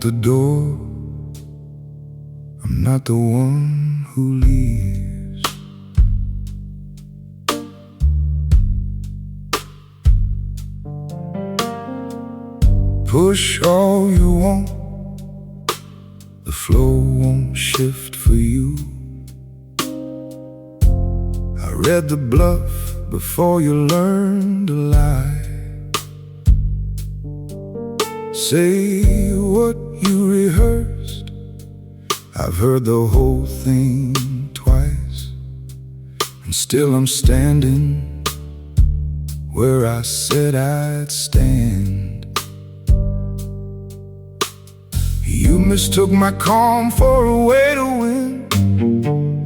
front the door. I'm not the one who leaves. Push all you want, the flow won't shift for you. I read the bluff before you learned to lie. Say what you rehearsed. I've heard the whole thing twice, and still I'm standing where I said I'd stand. You mistook my calm for a way to win.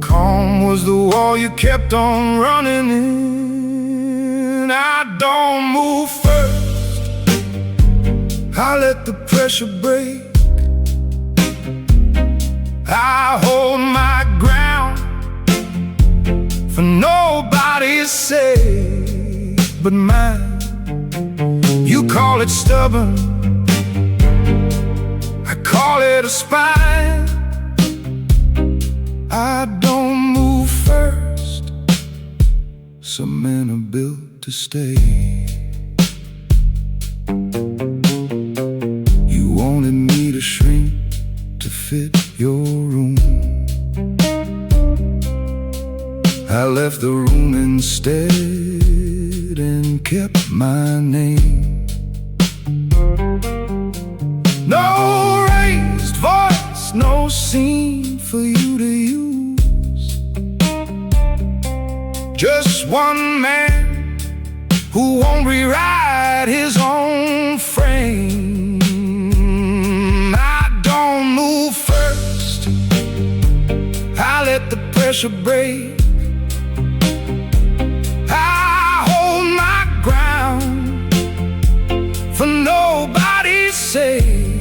Calm was the wall you kept on running in. I don't move first, I let the pressure break. I hold my ground, for nobody's sake but mine. You call it stubborn, I call it a spine. I don't move first, some men are built to stay. You wanted me to shrink to fit your room. I left the room instead and kept my name. No raised voice, no scene for you to use. Just one man who won't rewrite his own frame. I don't move first, I let the pressure break. I hold my ground, for nobody's sake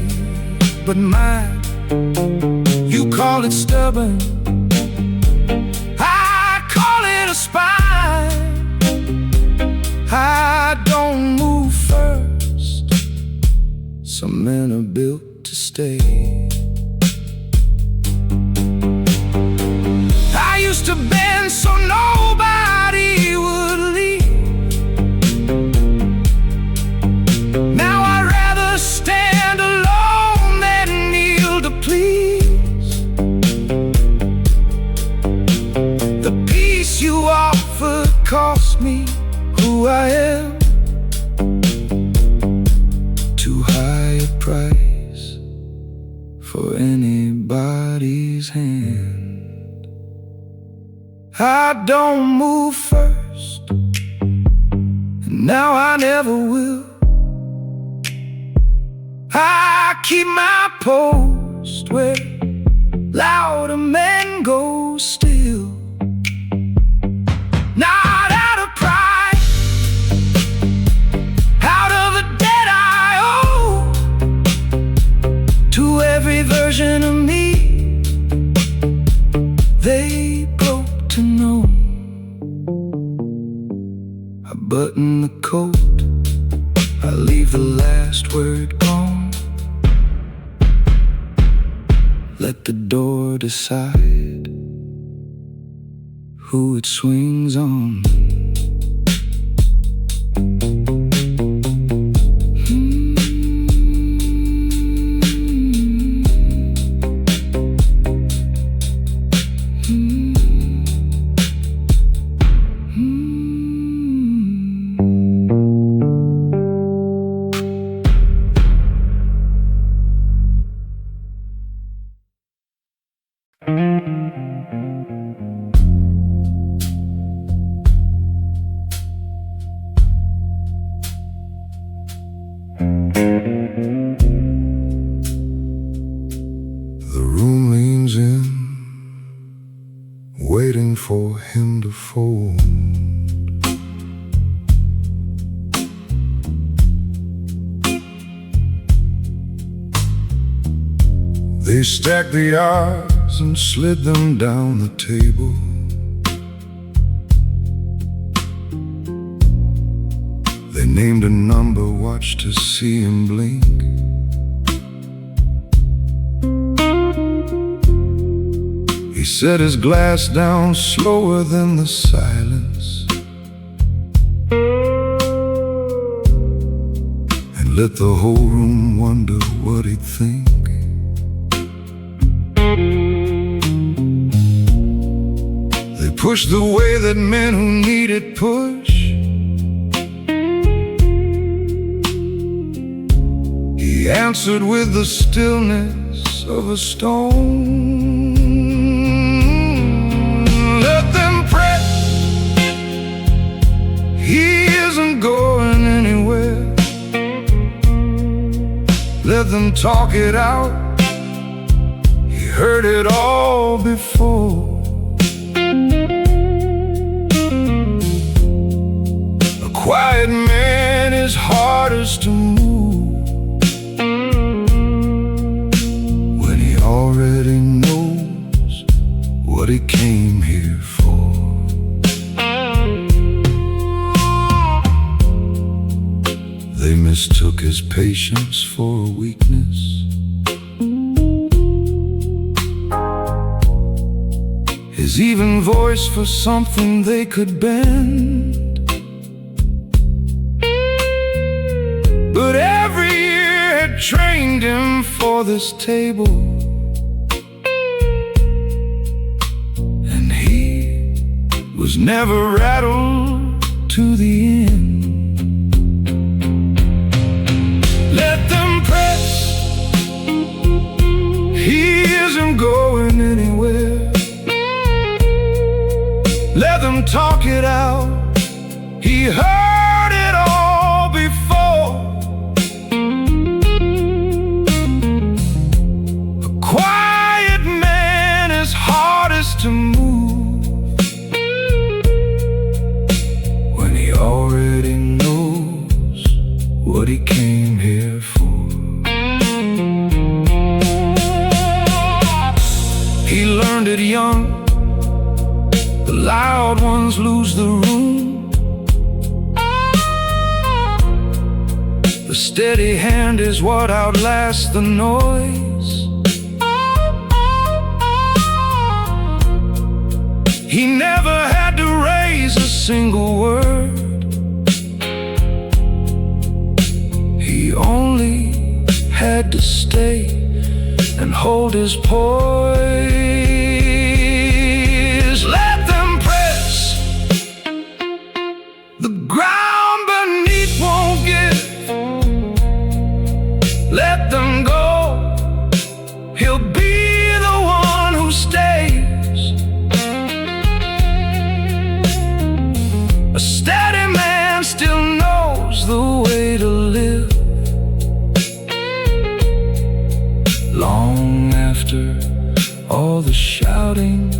but mine. You call it stubborn, I call it a spine. I don't move first, some men are built to stay. I used to bend so nobody would leave. Now I'd rather stand alone than kneel to please. The peace you offered cost me who I am. Too high a price for anybody's hand. I don't move first, and now I never will. I keep my post where louder men go still. Not out of pride, out of a debt I owe to every version of me they broke to know. I button the coat, I leave the last word gone. Let the door decide who it swings on. The room leans in, waiting for him to fold. They stacked the odds and slid them down the table. They named a number, watched to see him blink. set his glass down slower than the silence, and let the whole room wonder what he'd think. They pushed the way that men who needed push. He answered with the stillness of a stone. Let them press, he isn't going anywhere. Let them talk it out, he heard it all before. A quiet man is hardest to move when he already knows what he came here for. They mistook his patience for a weakness. His even voice for something they could bend. But every year had trained him for this table, and he was never rattled to the end. Let them press, he isn't going anywhere. Let them talk it out, he heard it all before. A quiet man is hardest to move when he already knows what he came here for. He learned it young, the loud ones lose the room. The steady hand is what outlasts the noise. He never had to raise a single word. He only had to stay and hold his poise. Let them press, the ground beneath won't give. Let them go, he'll be the one who stays. A steady man still knows the way to live. Long after all the shouting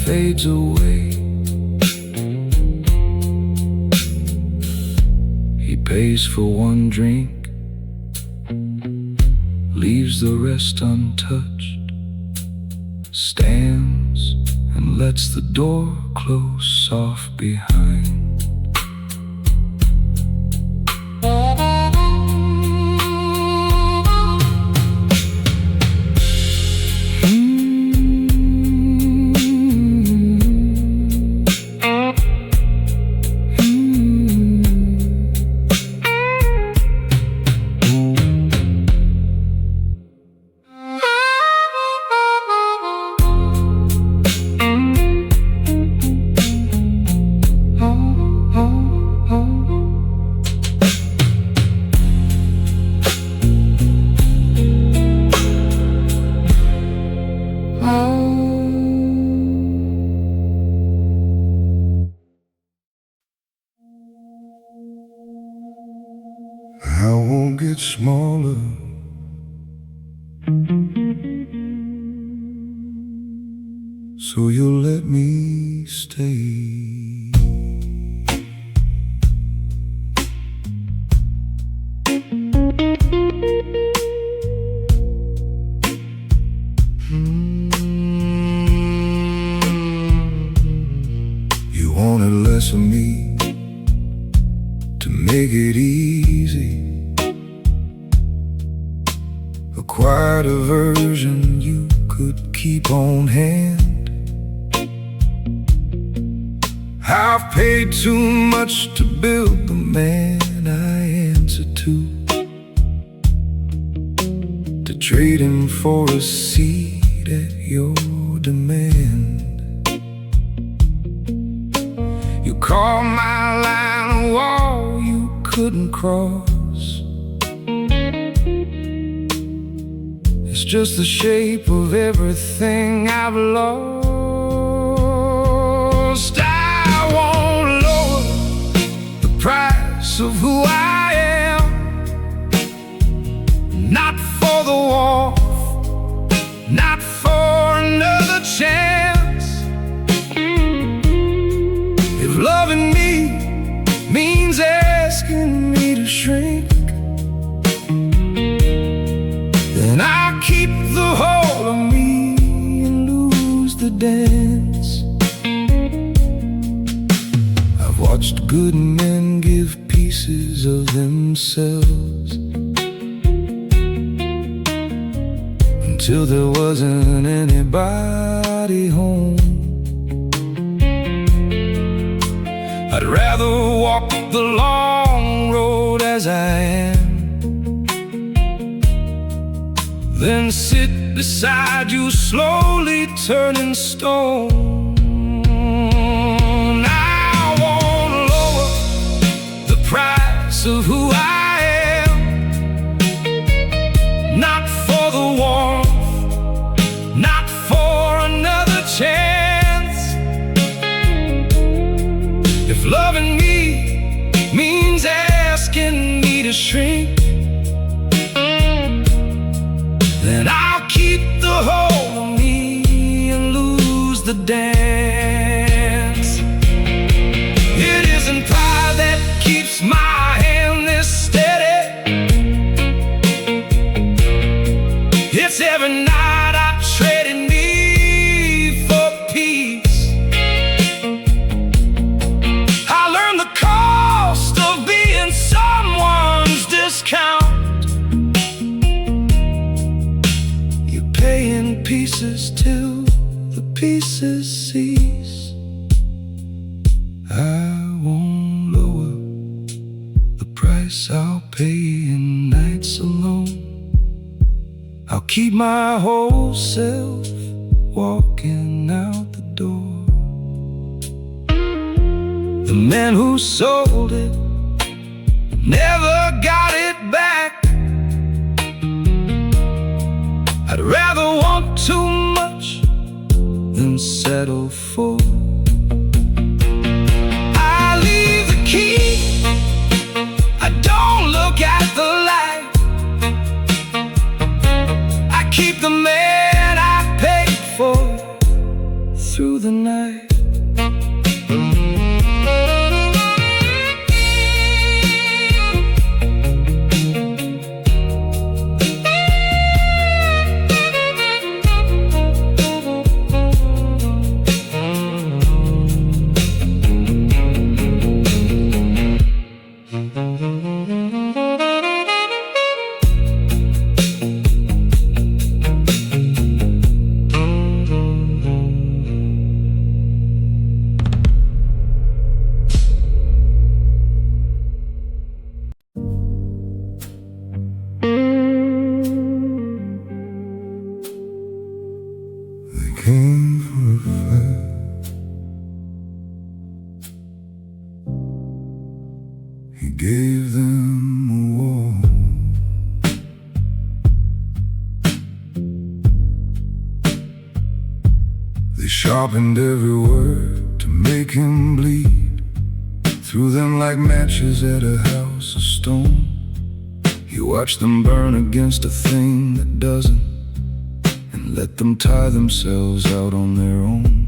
fades away, he pays for one drink, leaves the rest untouched, stands and lets the door close soft behind. I won't get smaller, so you'll let me stay. You wanted less of me to make it easy. Acquired a version you could keep on hand. I've paid too much to build the man I answer to trade him for a seat at your demand. You called my line a wall you couldn't cross. It's just the shape of everything I've lost. I won't lower the price of who I am, not for the warmth, not for another chance. If loving me means asking me to shrink, then I'll keep the whole of me and lose the dance. I've watched good men give pieces of themselves until there wasn't anybody home. I'd rather walk the long road as I am than sit beside you slowly turning stone. I won't lower the price of who I am, not for the warmth, not for another chance. If loving me means asking me to shrink, then I'll keep the whole of me and lose the dance. It isn't pride that keeps my hand this steady. It's every night I traded me for peace. I learned the cost of being someone's discount. Pay in pieces till the pieces cease. I won't lower the price I'll pay in nights alone. I'll keep my whole self walking out the door. The man who sold it never got it back. I'd rather want too much than settle for. I leave the key, I don't look at the light. I keep the man I paid for through the night. Came for a fight. He gave them a war. They sharpened every word to make him bleed, threw them like matches at a house of stone. He watched them burn against a thing that doesn't, and let them tie themselves out on their own.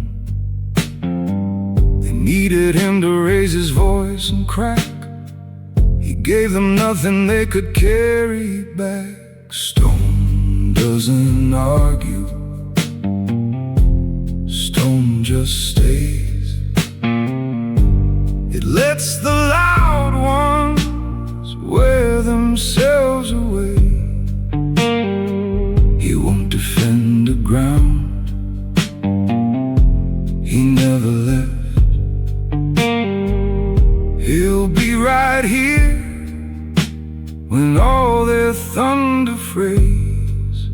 They needed him to raise his voice and crack. He gave them nothing they could carry back. Stone doesn't argue, stone just stays. It lets the loud ones wear themselves away. He won't defend the ground he never left. right here when all their thunder frays.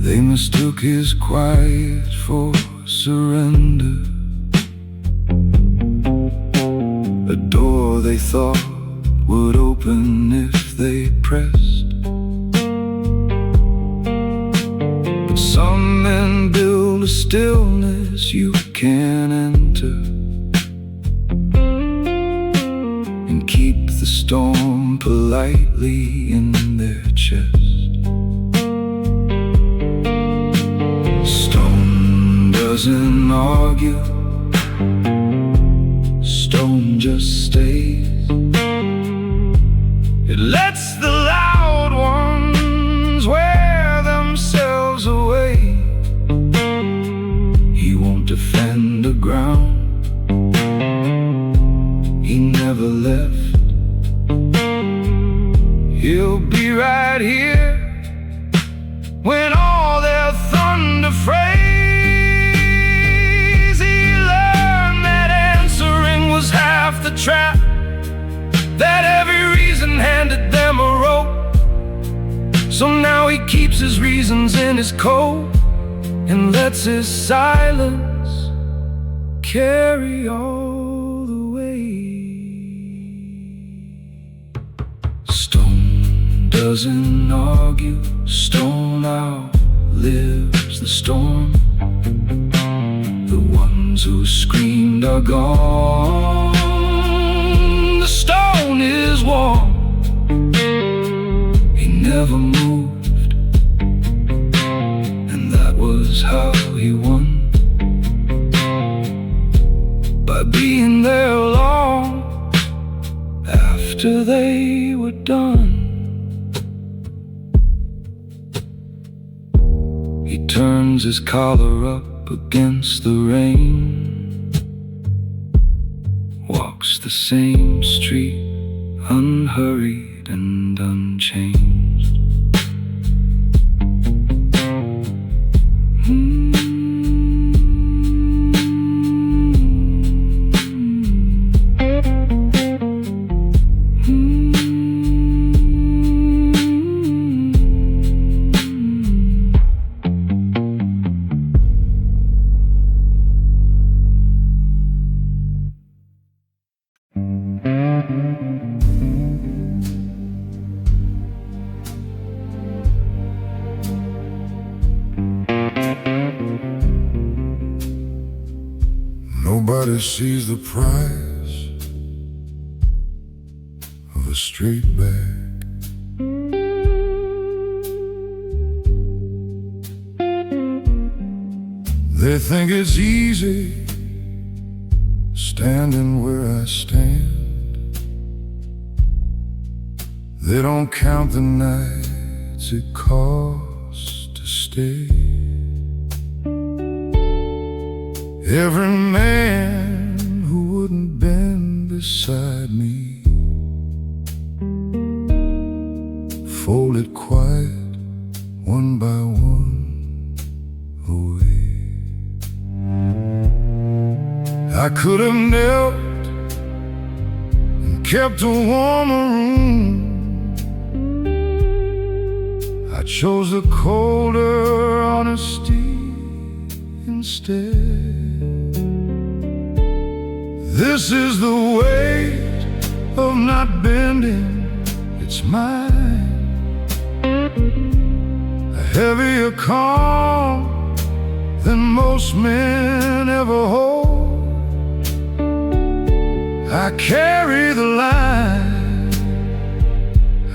They mistook his quiet for surrender, a door they thought would open if they pressed. But some men build a stillness you can't enter, and keep the storm politely in their chest. Stone doesn't argue, stone just stays. It lets the loud ones wear themselves away. He won't defend the ground he never left. He'll be right here when all their thunder frays. He learned that answering was half the trap, that every reason handed them a rope. So now he keeps his reasons in his coat and lets his silence carry all the weight. Stone doesn't argue, stone outlives the storm. The ones who screamed are gone. The stone is warm. He never moved, and that was how he won, by being there long after they were done. He turns his collar up against the rain, walks the same street, unhurried and unchanged. Nobody sees the price of a straight back. They think it's easy standing where I stand. They don't count the nights it costs to stay. Every man who wouldn't bend beside me folded quiet, one by one, away. I could have knelt and kept a warmer room. I chose the colder honesty instead. This is the weight of not bending, it's mine. A heavier calm than most men ever hold. I carry the line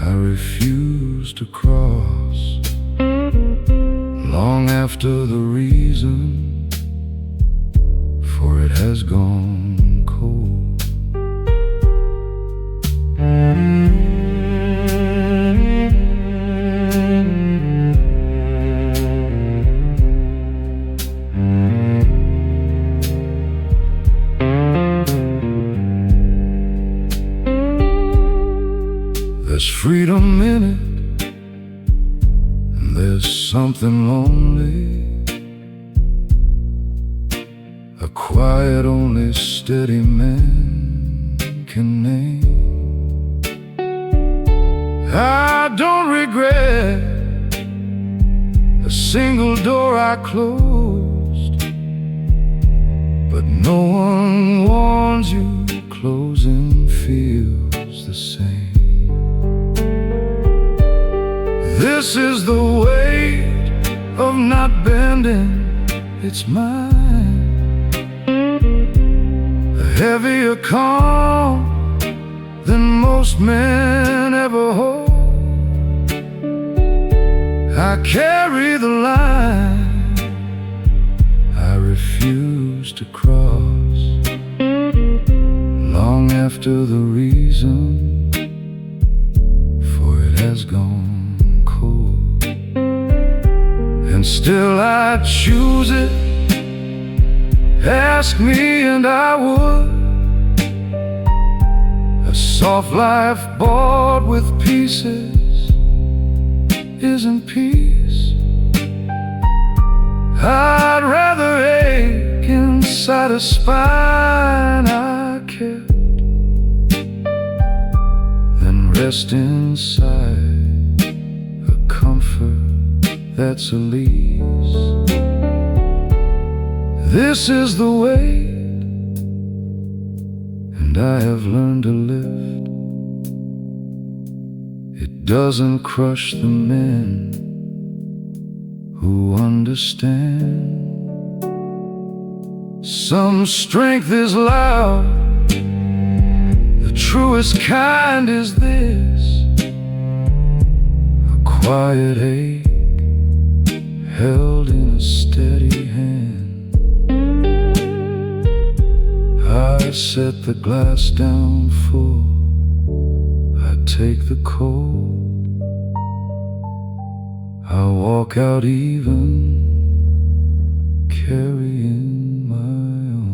I refuse to cross, long after the reason for it has gone cold. There's freedom in it, and there's something lonely, a quiet only steady men can name. I don't regret a single door I closed, but no one warns you closing feels the same. This is the weight of not bending, it's mine. A heavier calm than most men ever hold. I carry the line I refuse to cross, long after the reason for it has gone cold. And still I choose it. Ask me and I would. A soft life bought with pieces isn't peace. I'd rather ache inside a spine I kept than rest inside a comfort that's a lease. This is the weight, and I have learned to lift. It doesn't crush the men who understand. Some strength is loud, the truest kind is this: a quiet ache held in a steady hand. I set the glass down full, I take the cold, I walk out even, carrying my own.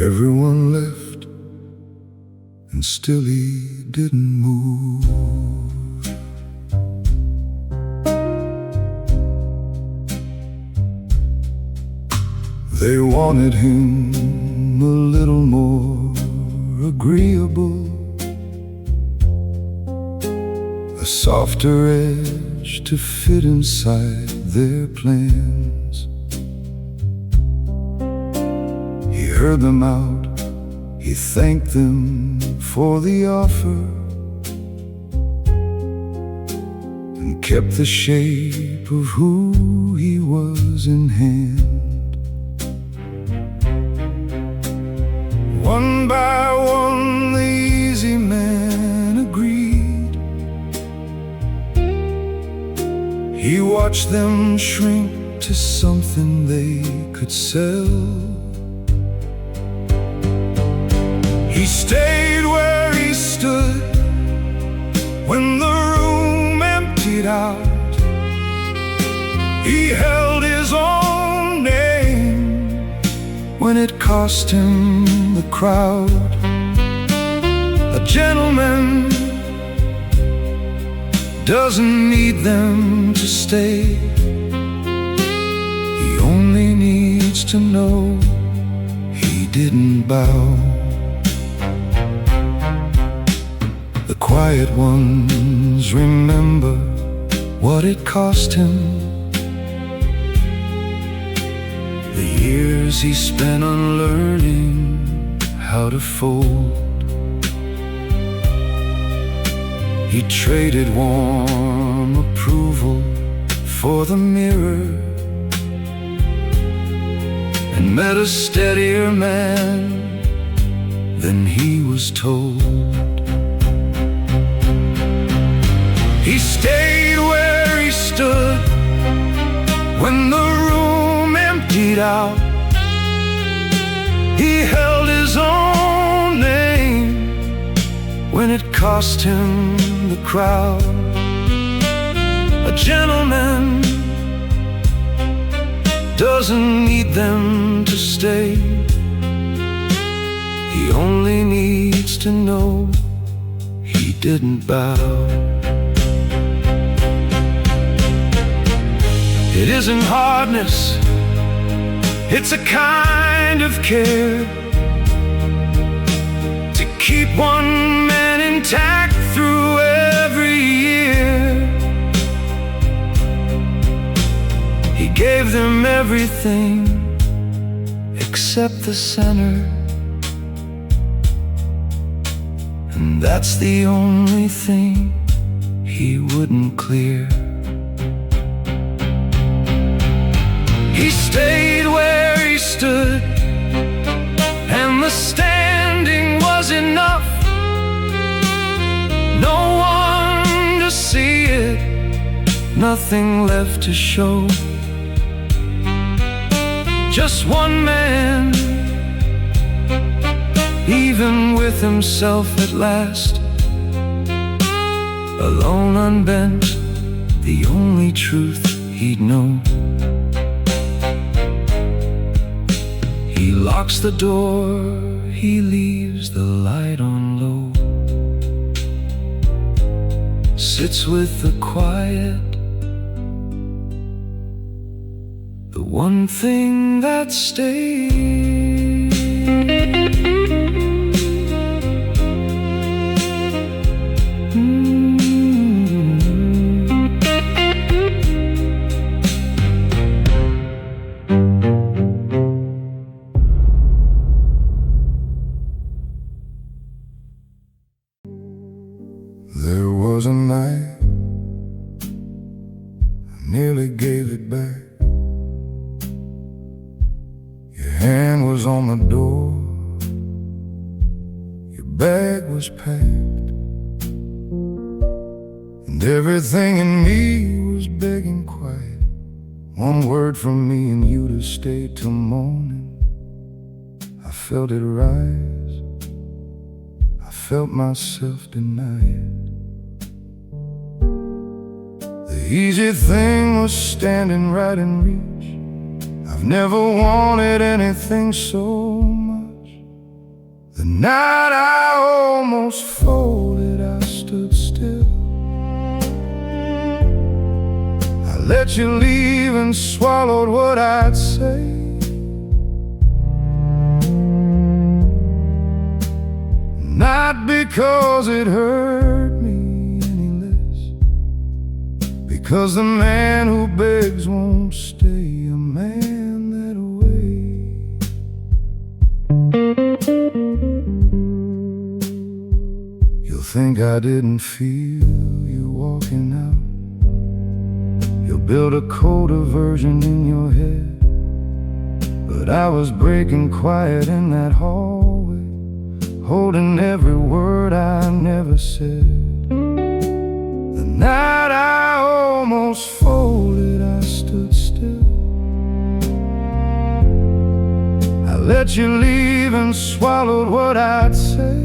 Everyone left, and still he didn't move. They wanted him a little more agreeable, a softer edge to fit inside their plans. He heard them out, he thanked them for the offer, and kept the shape of who he was in hand. One by one the easy men agreed. He watched them shrink to something they could sell. He stayed where he stood when the room emptied out. He held his own name when it cost him the crowd. A gentleman doesn't need them to stay. He only needs to know he didn't bow. The quiet ones remember what it cost him, the years he spent unlearning how to fold. He traded warm approval for the mirror, and met a steadier man than he was told. He stayed where he stood when the room emptied out. He held his own name when it cost him the crowd. A gentleman doesn't need them to stay. He only needs to know he didn't bow. It isn't hardness, it's a kind of care to keep one man intact through every year. He gave them everything except the center, and that's the only thing he wouldn't clear. He stayed where he stood, and the standing was enough. No one to see it, nothing left to show. Just one man, even with himself at last, alone, unbent, the only truth he'd know. He locks the door, he leaves the light on low, sits with the quiet, the one thing that stays. There was a night I nearly gave it back. Your hand was on the door, your bag was packed, and everything in me was begging quiet. One word from me and you to stay till morning. I felt it rise, I felt myself deny it. The easy thing was standing right in reach. I've never wanted anything so much. The night I almost folded, I stood still. I let you leave and swallowed what I'd say. Not because it hurt me any less, because the man who begs won't stay a man that way. You'll think I didn't feel you walking out. You'll build a cold aversion in your head, but I was breaking quiet in that hallway, holding every word I never said. The night I almost folded, I stood still. I let you leave and swallowed what I'd say.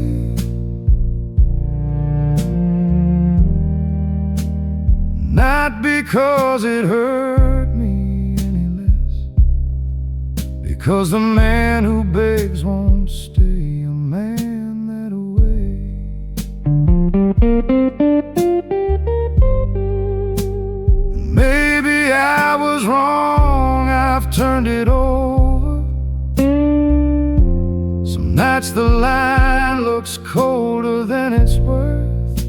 Not because it hurt me any less, because the man who begs won't stay a man that way. Maybe I was wrong, I've turned it over. Some nights the line looks colder than it's worth,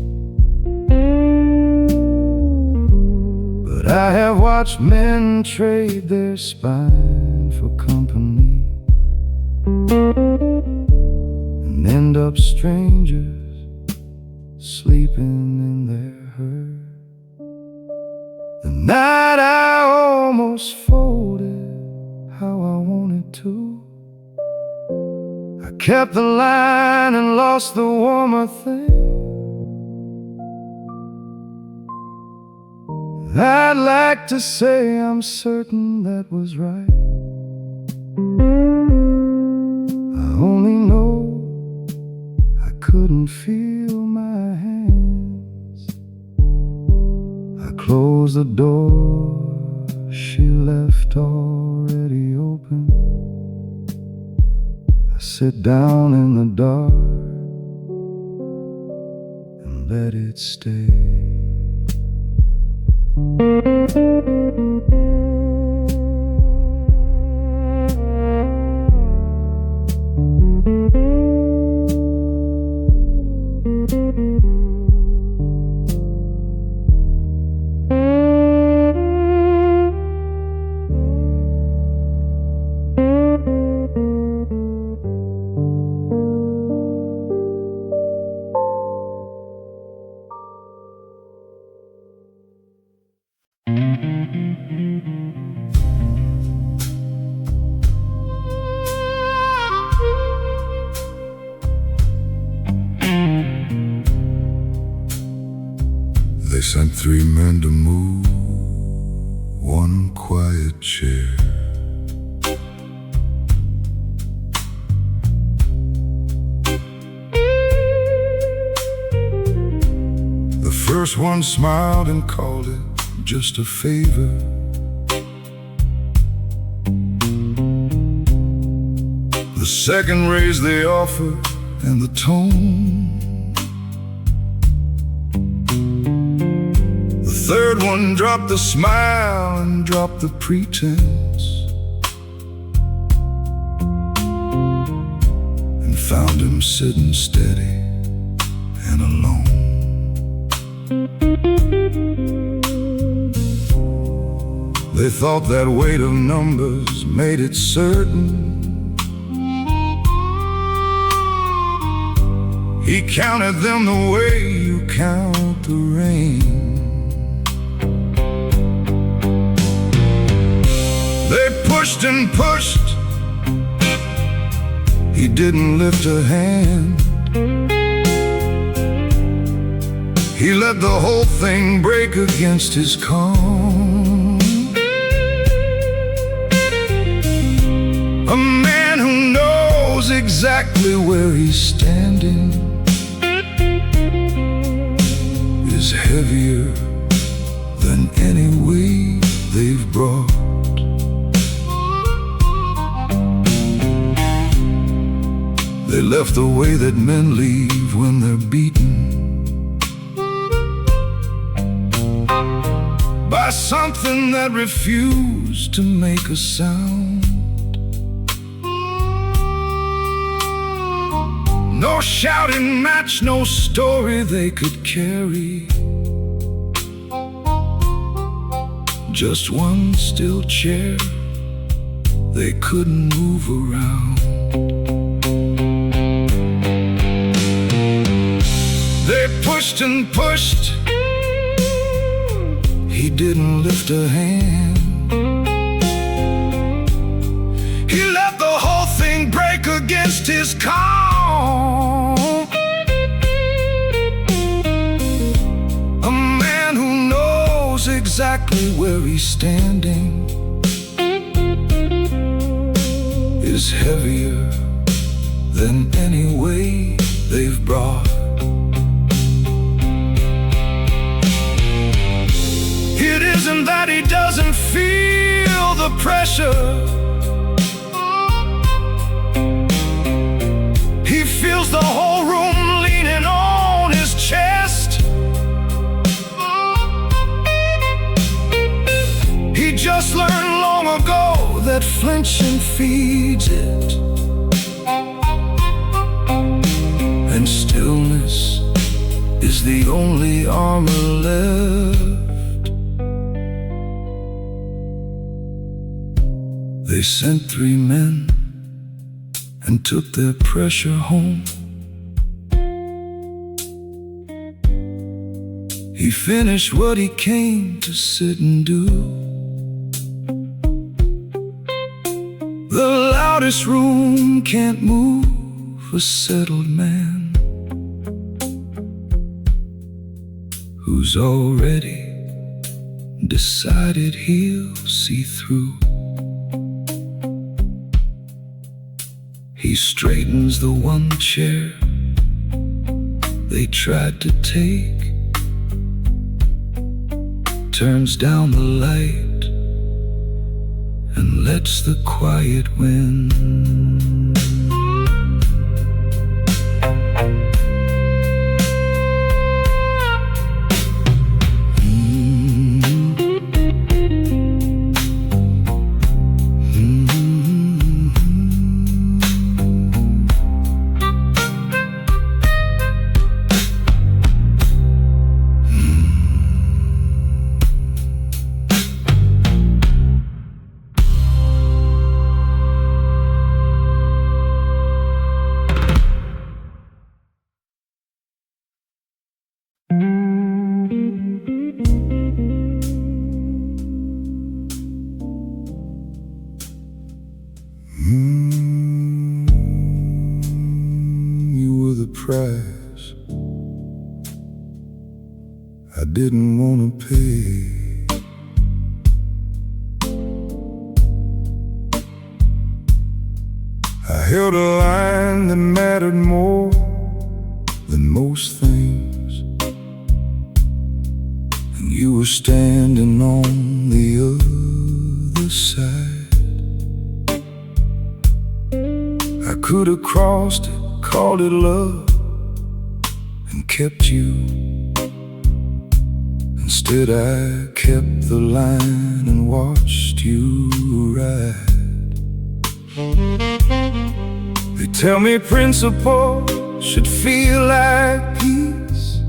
but I have watched men trade their spine for company and end up strangers sleeping in their hurt. The night I almost folded how I wanted to, I kept the line and lost the warmer thing. I'd like to say I'm certain that was right. I only know I couldn't feel my hands. I closed the door she left already open. I sit down in the dark and let it stay. They sent 3 men to move 1 quiet chair. The first one smiled and called it just a favor. The second raised the offer and the tone. The third one dropped the smile and dropped the pretense, and found him sitting steady and alone. They thought that weight of numbers made it certain. He counted them the way you count the rain. They pushed and pushed, he didn't lift a hand. He let the whole thing break against his calm. A man who knows exactly where he's standing is heavier than any weight they've brought. They left the way that men leave when they're beaten by something that refused to make a sound. No shouting match, no story they could carry. Just one still chair they couldn't move around. They pushed and pushed, he didn't lift a hand. He let the whole thing break against his calm. A man who knows exactly where he's standing is heavier than any weight they've brought. It isn't that he doesn't feel the pressure. He feels the whole room leaning on his chest. He just learned long ago that flinching feeds it, and stillness is the only armor left. They sent 3 men and took their pressure home. He finished what he came to sit and do. The loudest room can't move a settled man who's already decided he'll see through. He straightens the one chair they tried to take, turns down the light and lets the quiet wind. You were the price I didn't want to pay. I held a line that mattered more than most things, and you were standing on the other side. I could have crossed it, called it love, and kept you. Instead I kept the line and watched you ride. They tell me principle should feel like peace.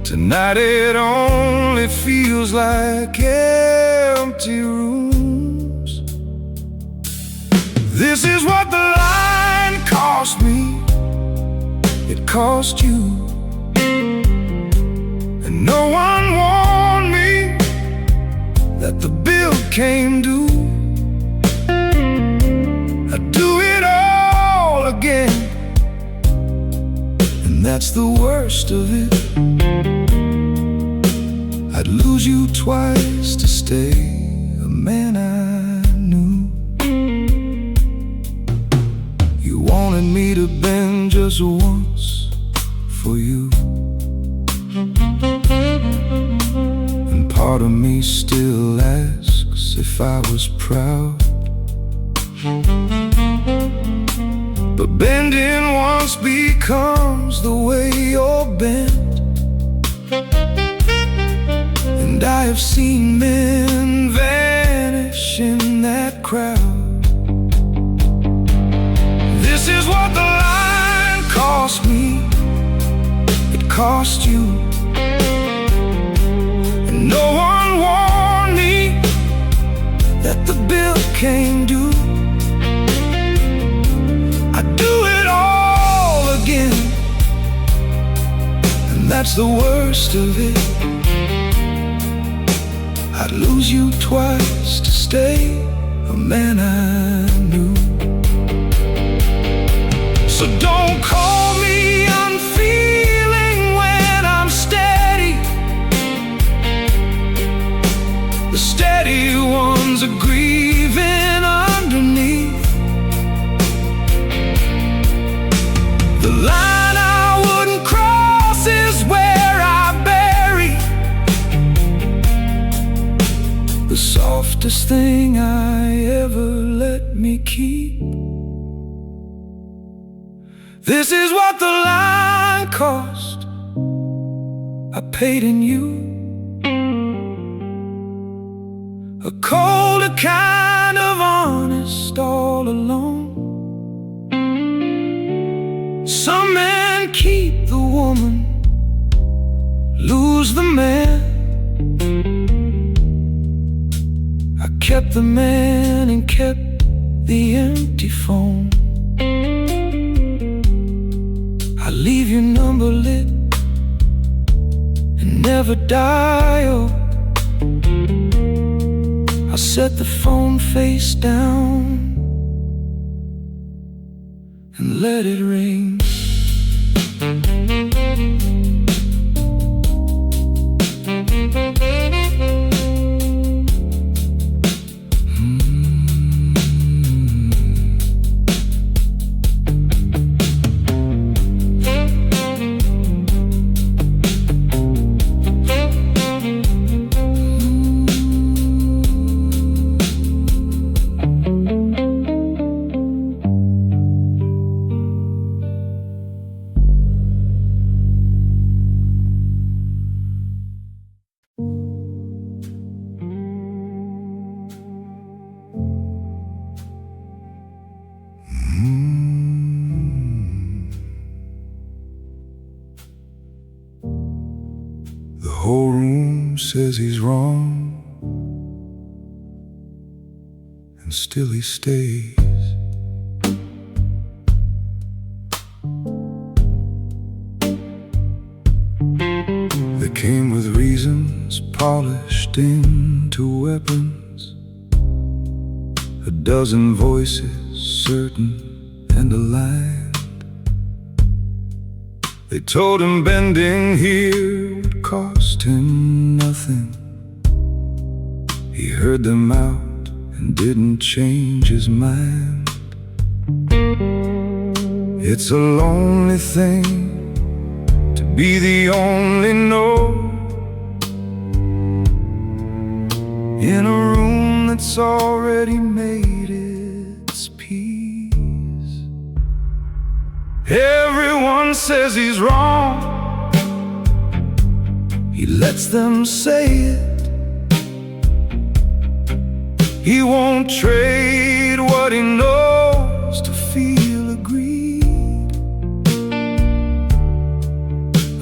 Tonight it only feels like empty rooms. This is what the line cost me. It cost you. And no one warned me that the bill came due. I'd do it all again, and that's the worst of it. I'd lose you twice to stay a man I knew. You wanted me to bend just once for you, and part of me still asks if I was proud. But bending once becomes the way you're bent, and I have seen men vanish in that crowd. This is what the line cost me. It cost you. And no one warned me that the bill came due. I'd do it all again, and that's the worst of it. I'd lose you twice to stay a man I knew. So don't call me unfeeling when I'm steady. The steady ones are grieving underneath. The line I wouldn't cross is where I bury the softest thing I ever let me keep. This is what the line cost. I paid in you, a colder kind of honest all alone. Some men keep the woman, lose the man. I kept the man and kept the empty phone. I leave your number lit and never dial. I set the phone face down and let it rain. The whole room says he's wrong, and still he stays. They came with reasons polished into weapons, a dozen voices certain and aligned. They told him bending here would cost him nothing. He heard them out and didn't change his mind. It's a lonely thing to be the only note in a room that's already made its peace. Everyone says he's wrong. He lets them say it. He won't trade what he knows to feel agreed.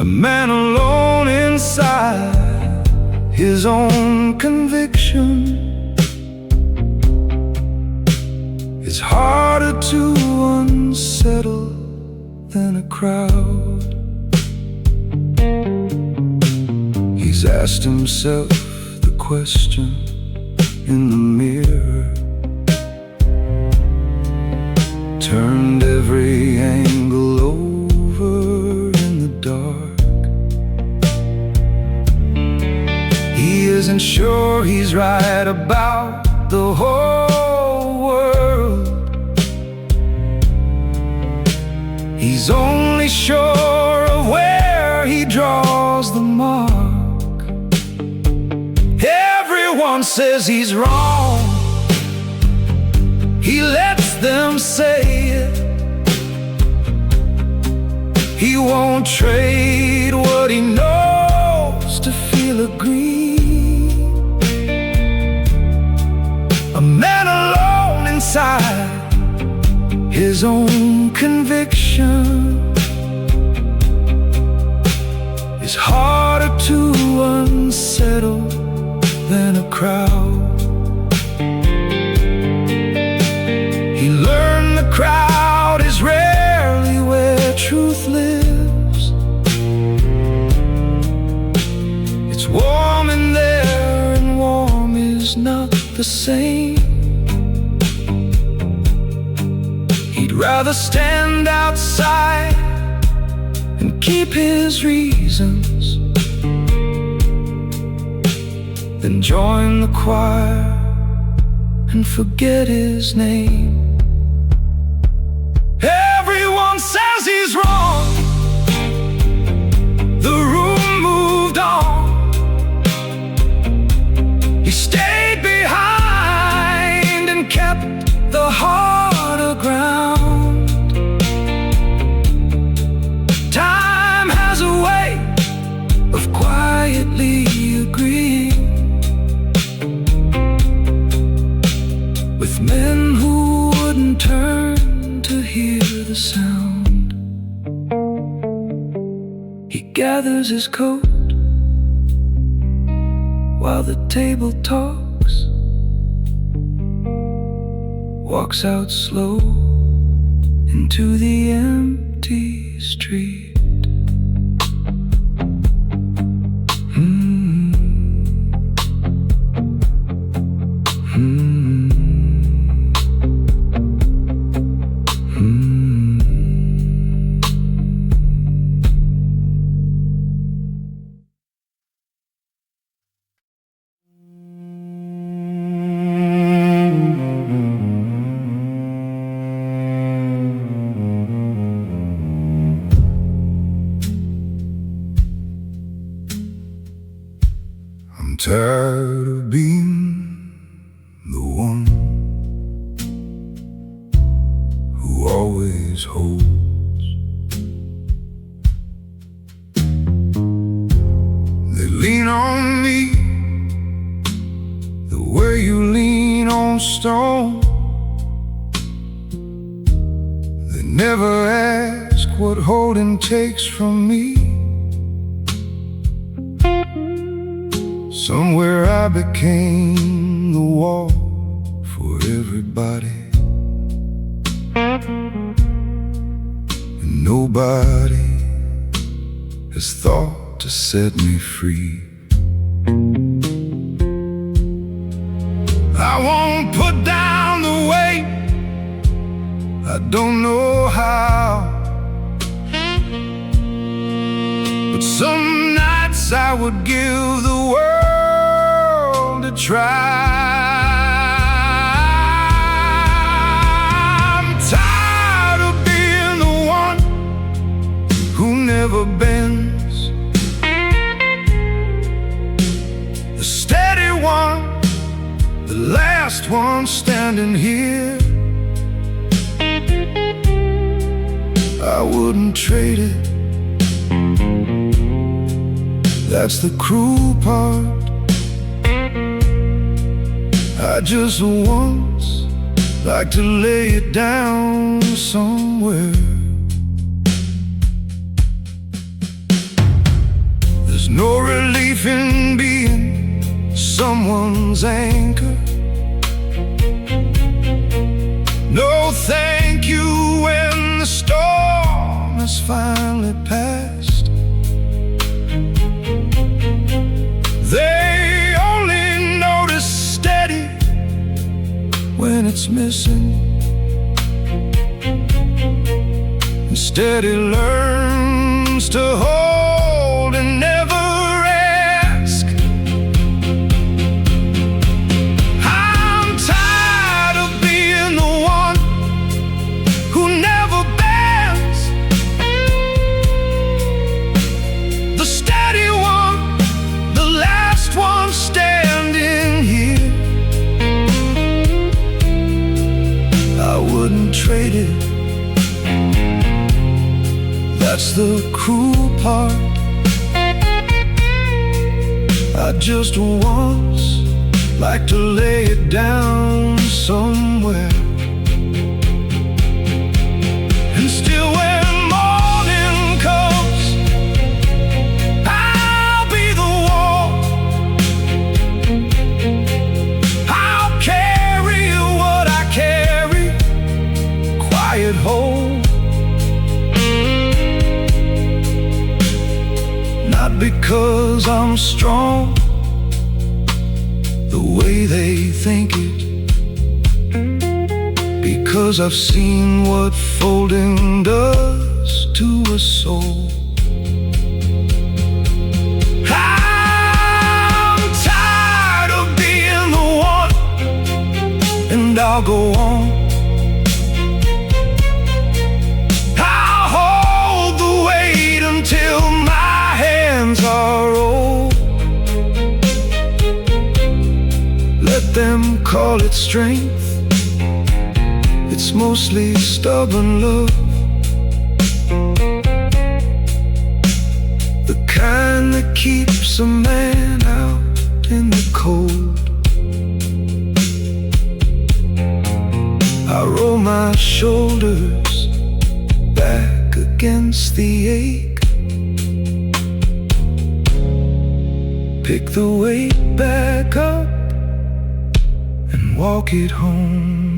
A man alone inside his own conviction is harder to unsettle than a crowd. He's asked himself the question in the mirror, turned every angle over in the dark. He isn't sure he's right about the whole world. He's only sure of where he draws the mark. Everyone says he's wrong. He lets them say it. He won't trade what he knows to feel agreed. A man alone inside his own conviction is harder to unsettle than a crowd. He learned the crowd is rarely where truth lives. It's warm in there, and warm is not the same. He'd rather stand outside and keep his reasons than join the choir and forget his name. Everyone says he's wrong. The room moved on. He stayed behind and kept the heart aground. Time has a way of quietly agreeing with men who wouldn't turn to hear the sound. He gathers his coat while the table talks, walks out slow into the empty street. tired of being the one who always holds. They lean on me the way you lean on stone. They never ask what holding takes from me. Somewhere I became the wall for everybody, and nobody has thought to set me free. I won't put down the weight, I don't know how, but some nights I would give the world to try. I'm tired of being the one who never bends, the steady one, the last one standing here. I wouldn't trade it, that's the cruel part. I just once like to lay it down somewhere. There's no relief in being someone's anchor. No thank you when the storm has finally passed. They only notice steady when it's missing, and steady learns to hold and never ask. I'm tired of being the one who never bends, the steady one, the last one standing here. I wouldn't trade it, that's the cruel part. I just once like to lay it down somewhere. And still when morning comes, I'll be the wall. I'll carry what I carry, quiet hold. Not because I'm strong the way they think it, because I've seen what folding does to a soul. I'm tired of being the one, and I'll go on. I'll hold the weight until my hands are old. Let them call it strength, it's mostly stubborn love, the kind that keeps a man out in the cold. I roll my shoulders back against the ache, pick the weight back up and walk it home.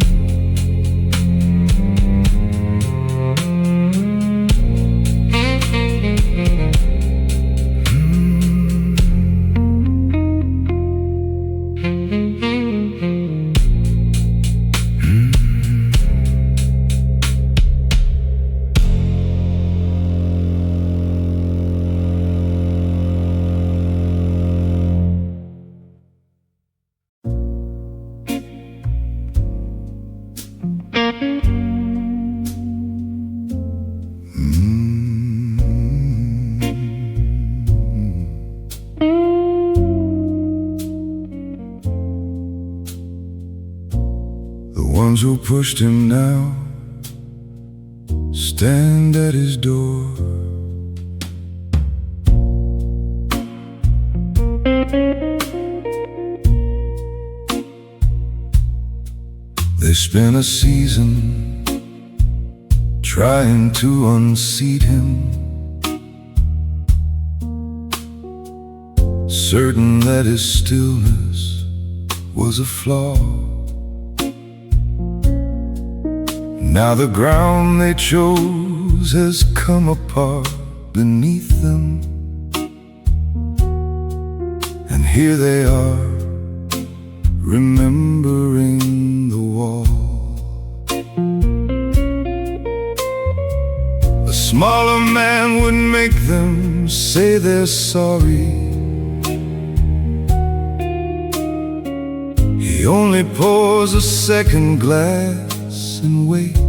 pushed him now stand at his door. They spent a season trying to unseat him, certain that his stillness was a flaw. Now the ground they chose has come apart beneath them, and here they are, remembering the wall. A smaller man would make them say they're sorry. He only pours a second glass and waits.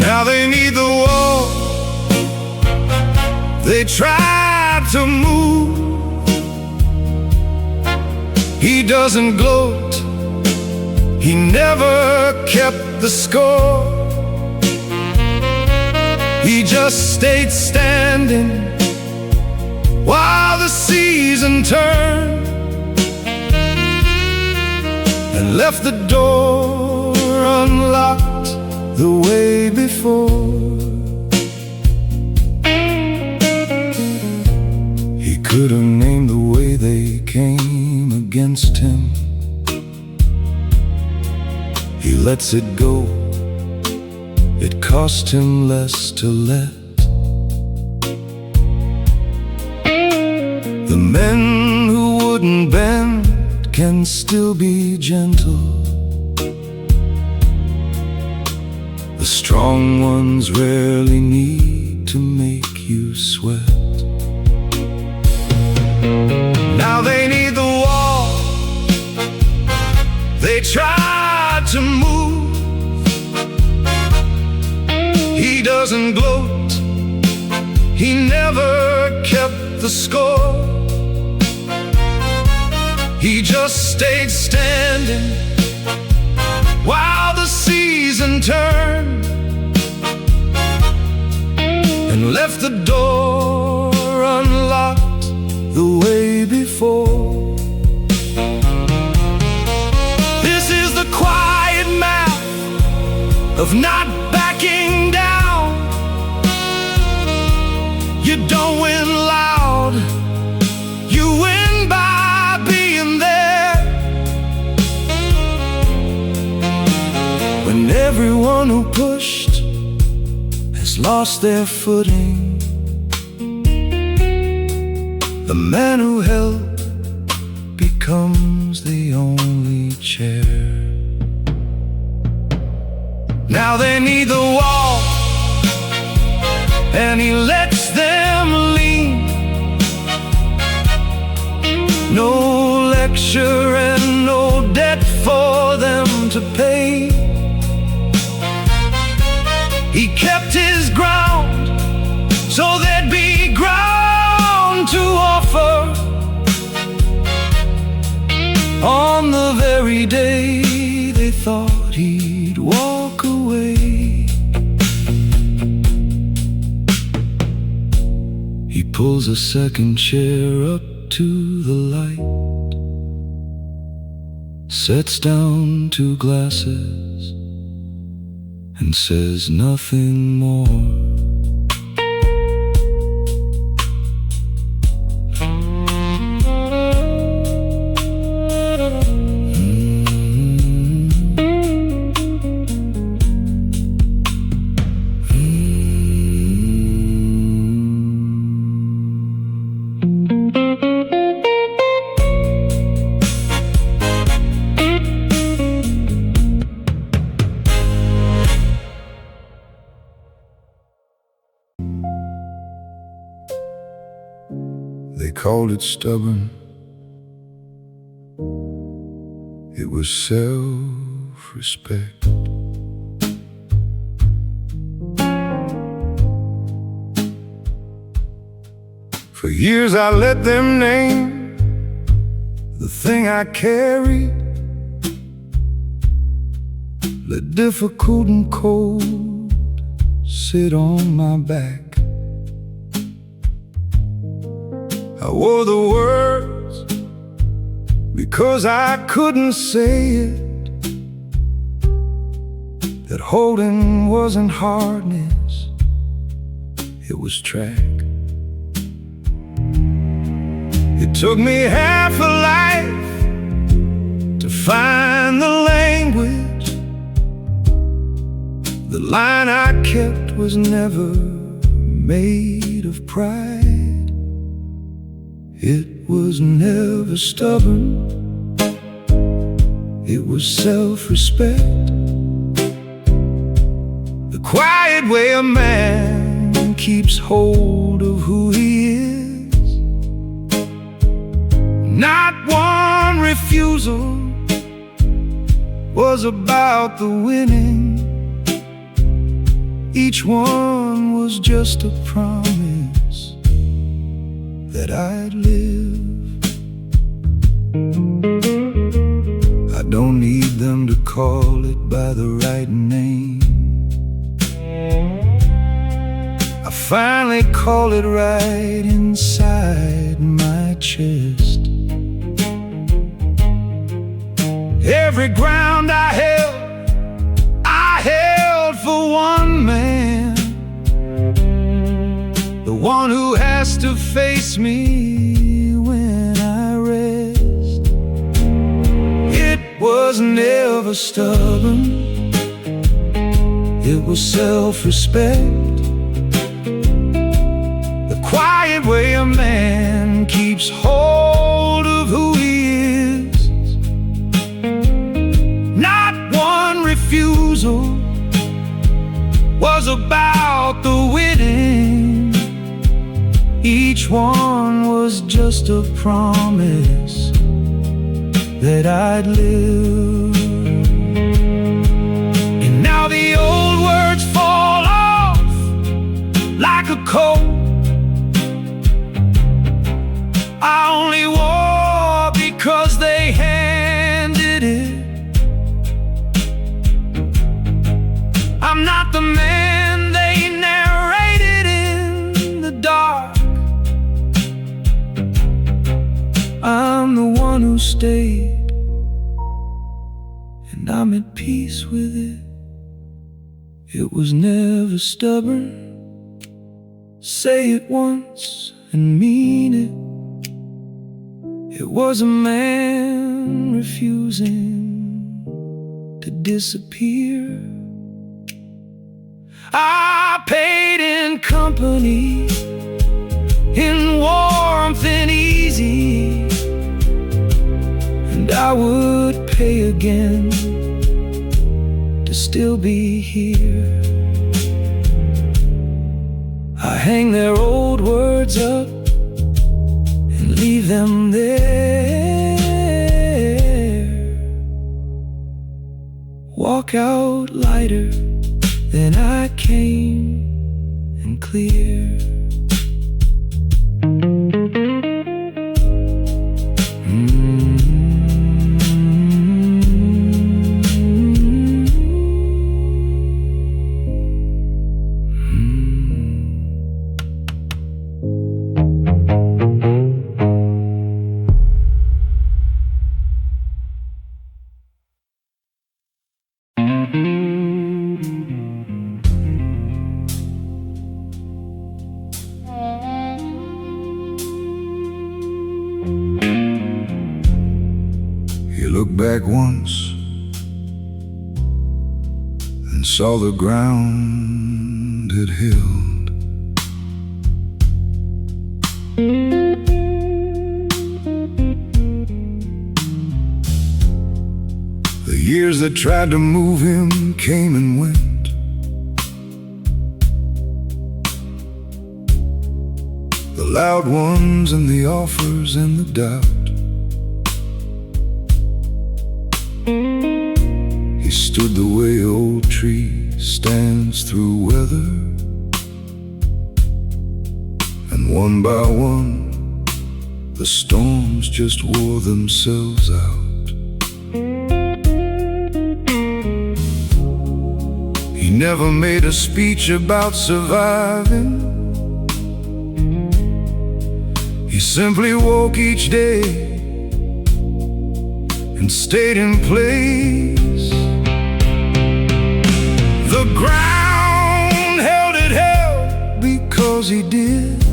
Now they need the wall. They try to move. He doesn't gloat. He never kept the score. He just stayed standing while the season turned, and left the door unlocked the way before. He could have named the way they came against him. He lets it go. It cost him less to let. The men who wouldn't bend can still be gentle. The strong ones rarely need to make you sweat. Now they need the wall. They try to move. He doesn't gloat. He never kept the score. He just stayed standing while the season turned, and left the door unlocked the way before. This is the quiet math of not backing down. You don't win loud, you win by being there. When everyone who pushed has lost their footing, the man who held becomes the only chair. Now they need the wall, and he lets them lean. No lecture and no debt for them to pay. He kept his ground, so there'd be ground to offer on the very day they thought he'd walk away. He pulls a second chair up to the light, sets down 2 glasses, and says nothing more. They called it stubborn. It was self-respect. For years I let them name the thing I carried, let difficult and cold sit on my back. I wore the words because I couldn't say it, that holding wasn't hardness, it was track. It took me half a life to find the language. The line I kept was never made of pride. It was never stubborn, it was self-respect. The quiet way a man keeps hold of who he is. Not one refusal was about the winning. Each one was just a promise that I'd live. I don't need them to call it by the right name. I finally call it right inside my chest. Every ground I held for one man, the one who has to face me when I rest. It was never stubborn, it was self-respect. The quiet way a man keeps hold of who he is. Not one refusal was about the winning. Each one was just a promise that I'd live. And now the old words fall off like a coat. I only wore because they handed it. I'm not the man they narrated in the dark. I'm the one who stayed, and I'm at peace with it. It was never stubborn. Say it once and mean it. It was a man refusing to disappear. I paid in company, in warmth and easy, and I would pay again to still be here. I hang their old words up and leave them there. Walk out lighter than I came, and clear. You looked back once and saw the ground had healed. The years that tried to move him came and went. The loud ones and the offers and the doubt. He stood the way an old tree stands through weather, and one by one the storms just wore themselves out. never made a speech about surviving. He simply woke each day and stayed in place. The ground held it held because he did.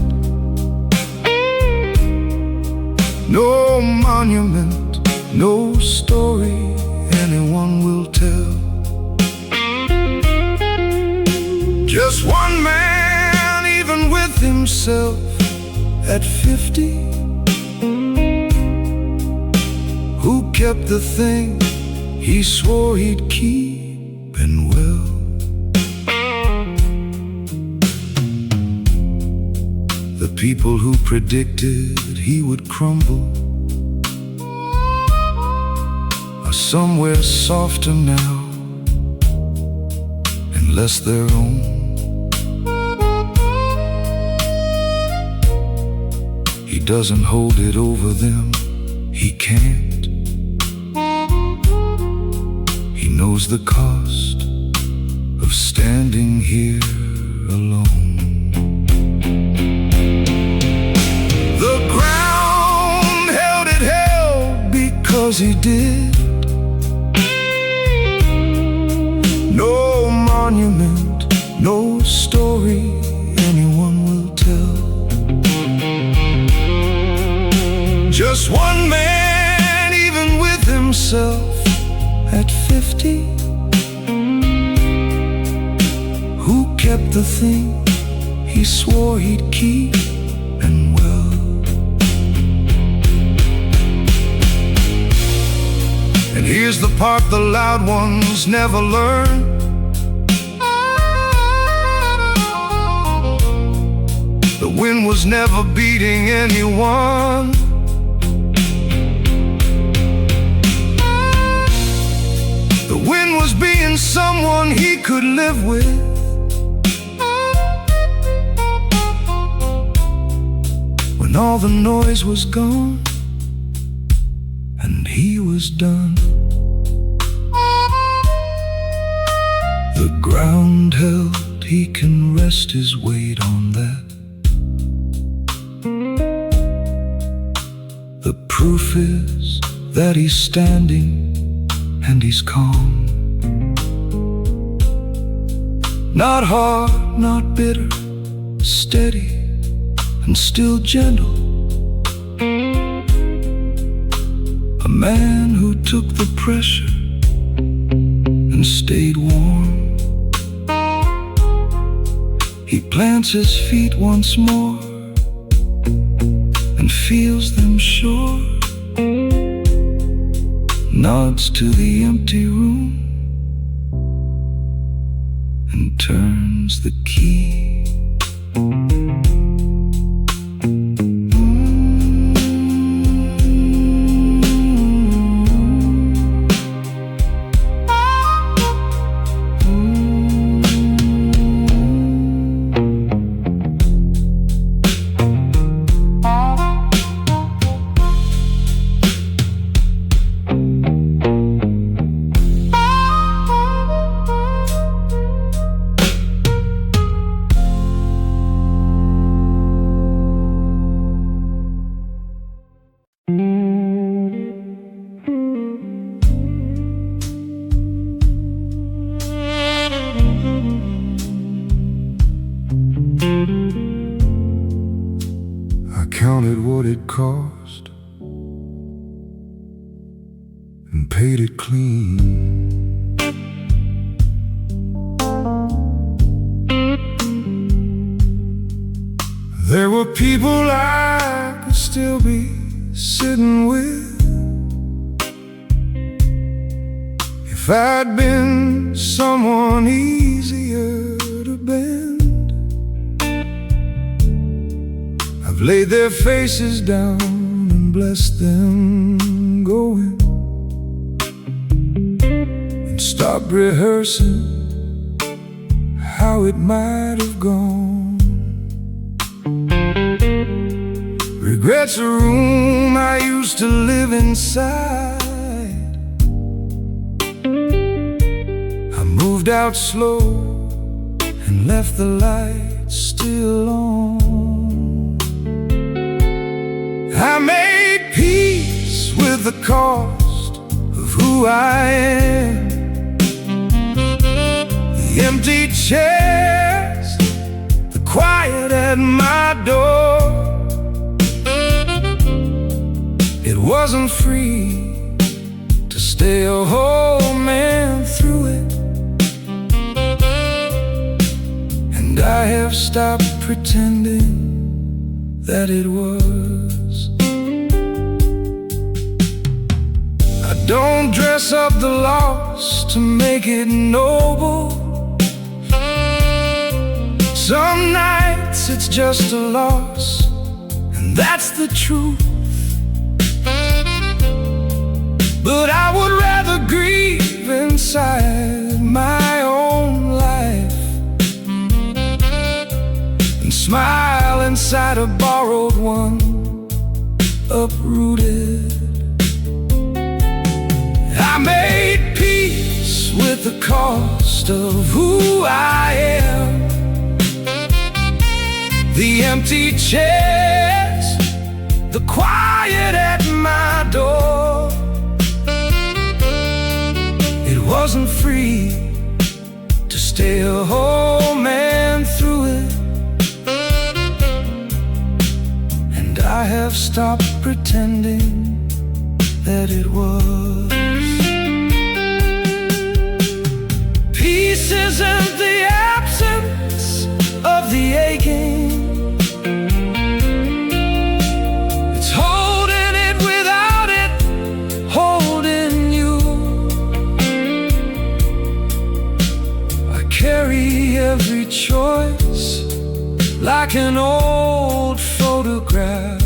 No monument, no story anyone will tell. Just one man, even with himself at 50, who kept the thing he swore he'd keep and well. The people who predicted he would crumble are somewhere softer now and less their own. He doesn't hold it over them, he can't. He knows the cost of standing here alone. The ground held it held because he did. No monument, no story anyone will tell. Just one man, even with himself at 50, who kept the thing he swore he'd keep and well. And here's the part the loud ones never learn. The wind was never beating anyone. The wind was being someone he could live with. When all the noise was gone and he was done, the ground held, he can rest his weight on that. The proof is that he's standing and he's calm. Not hard, not bitter, steady and still gentle. A man who took the pressure and stayed warm. He plants his feet once more and feels them sure. Nods to the empty room and turns the key. Counted what it cost and paid it clean. There were people I could still be sitting with if I'd been someone easier to bend. I've laid their faces down and blessed them going, and stopped rehearsing how it might have gone. Regret's a room I used to live inside. I moved out slow and left the lights still on. I made peace with the cost of who I am. The empty chairs, the quiet at my door. It wasn't free to stay a whole man through it, and I have stopped pretending that it was. I don't dress up the loss to make it noble. Some nights it's just a loss, and that's the truth. But I would rather grieve inside my own life than smile inside a borrowed one, uprooted. I made peace with the cost of who I am. The empty chairs, the quiet at my door. It wasn't free to stay a whole man through it, and I have stopped pretending that it was. Peace isn't the absence of the aching. Carry every choice like an old photograph.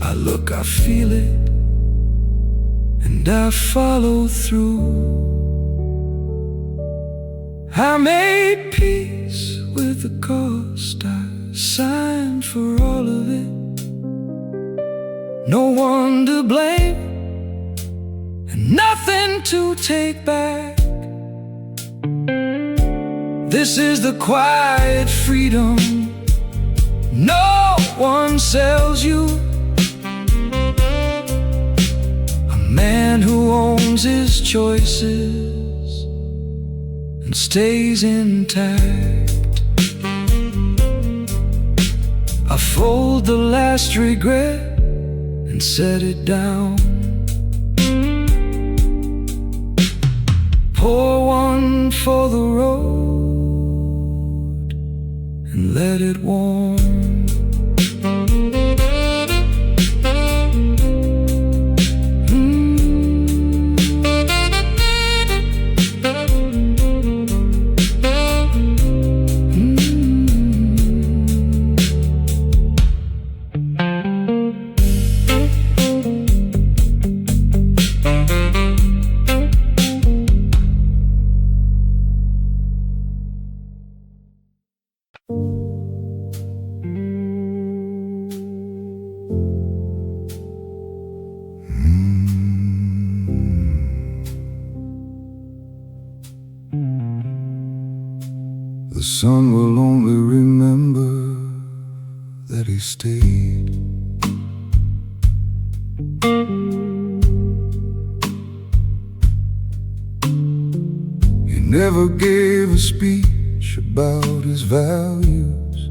I look, I feel it, and I follow through. I made peace with the cost. I signed for all of it. No one to blame, and nothing to take back. This is the quiet freedom no one sells you. A man who owns his choices and stays intact. I fold the last regret and set it down. Pour one for the road and let it warm. The sun will only remember that he stayed. He never gave a speech about his values,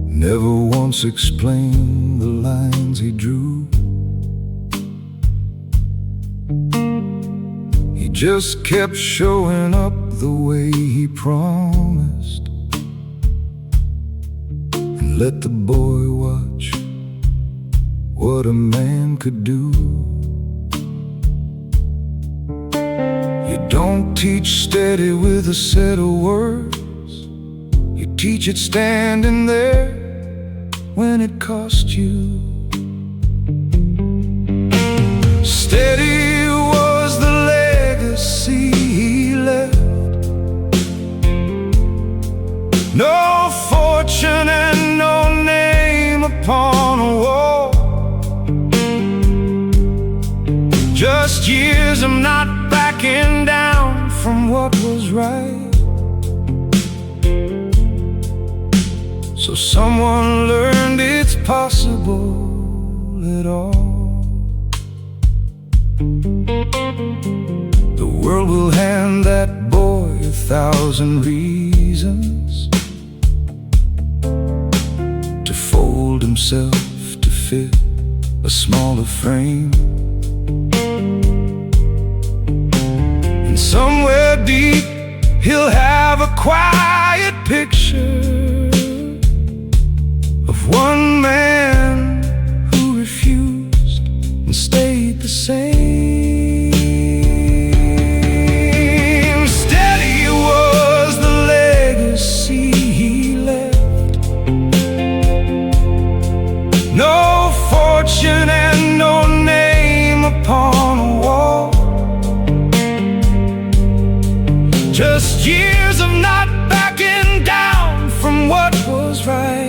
never once explained the lines he drew. Just kept showing up the way he promised, and let the boy watch what a man could do. You don't teach steady with a set of words. You teach it standing there when it cost you. Steady was the legacy he left. No fortune and no name upon a wall, just years of not backing down from what was right. So someone learned it's possible at all. The world will hand that boy 1,000 reasons to fold himself to fit a smaller frame. And somewhere deep he'll have a quiet picture of one man who refused and stayed the same. Steady was the legacy he left. No fortune and no name upon a wall, just years of not backing down from what was right.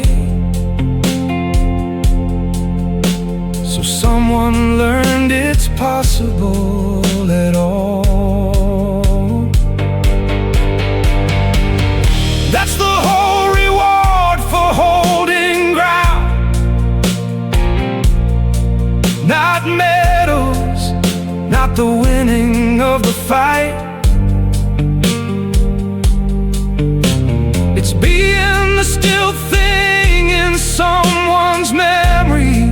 So someone learned it's possible at all. That's the whole reward for holding ground. Not medals, not the winning of the fight. It's being the still thing in someone's memory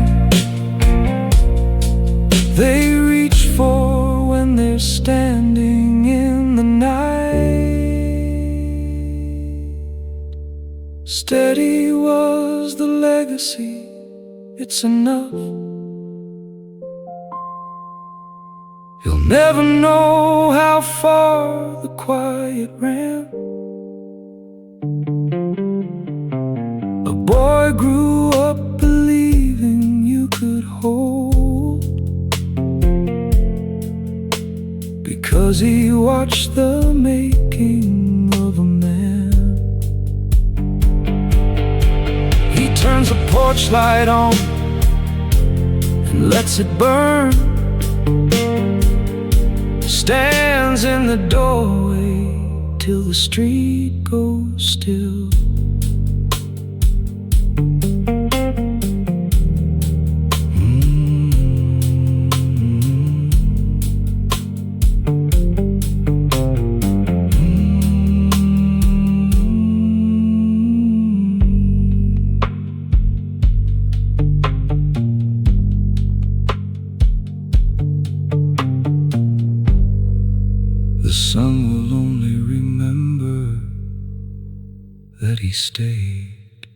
they reach for when they're standing in the night. Steady was the legacy, it's enough. You'll never know how far the quiet ran. A boy grew up believing you could hold, because he watched the making of a man. He turns the porch light on and lets it burn, stands in the doorway till the street goes still. The sun will only remember that he stayed.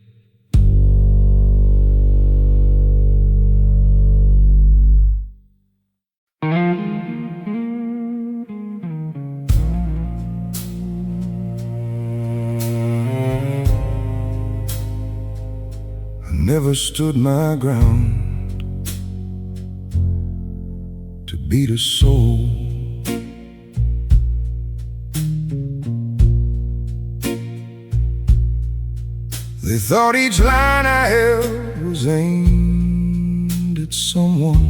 I never stood my ground to beat a soul. They thought each line I held was aimed at someone,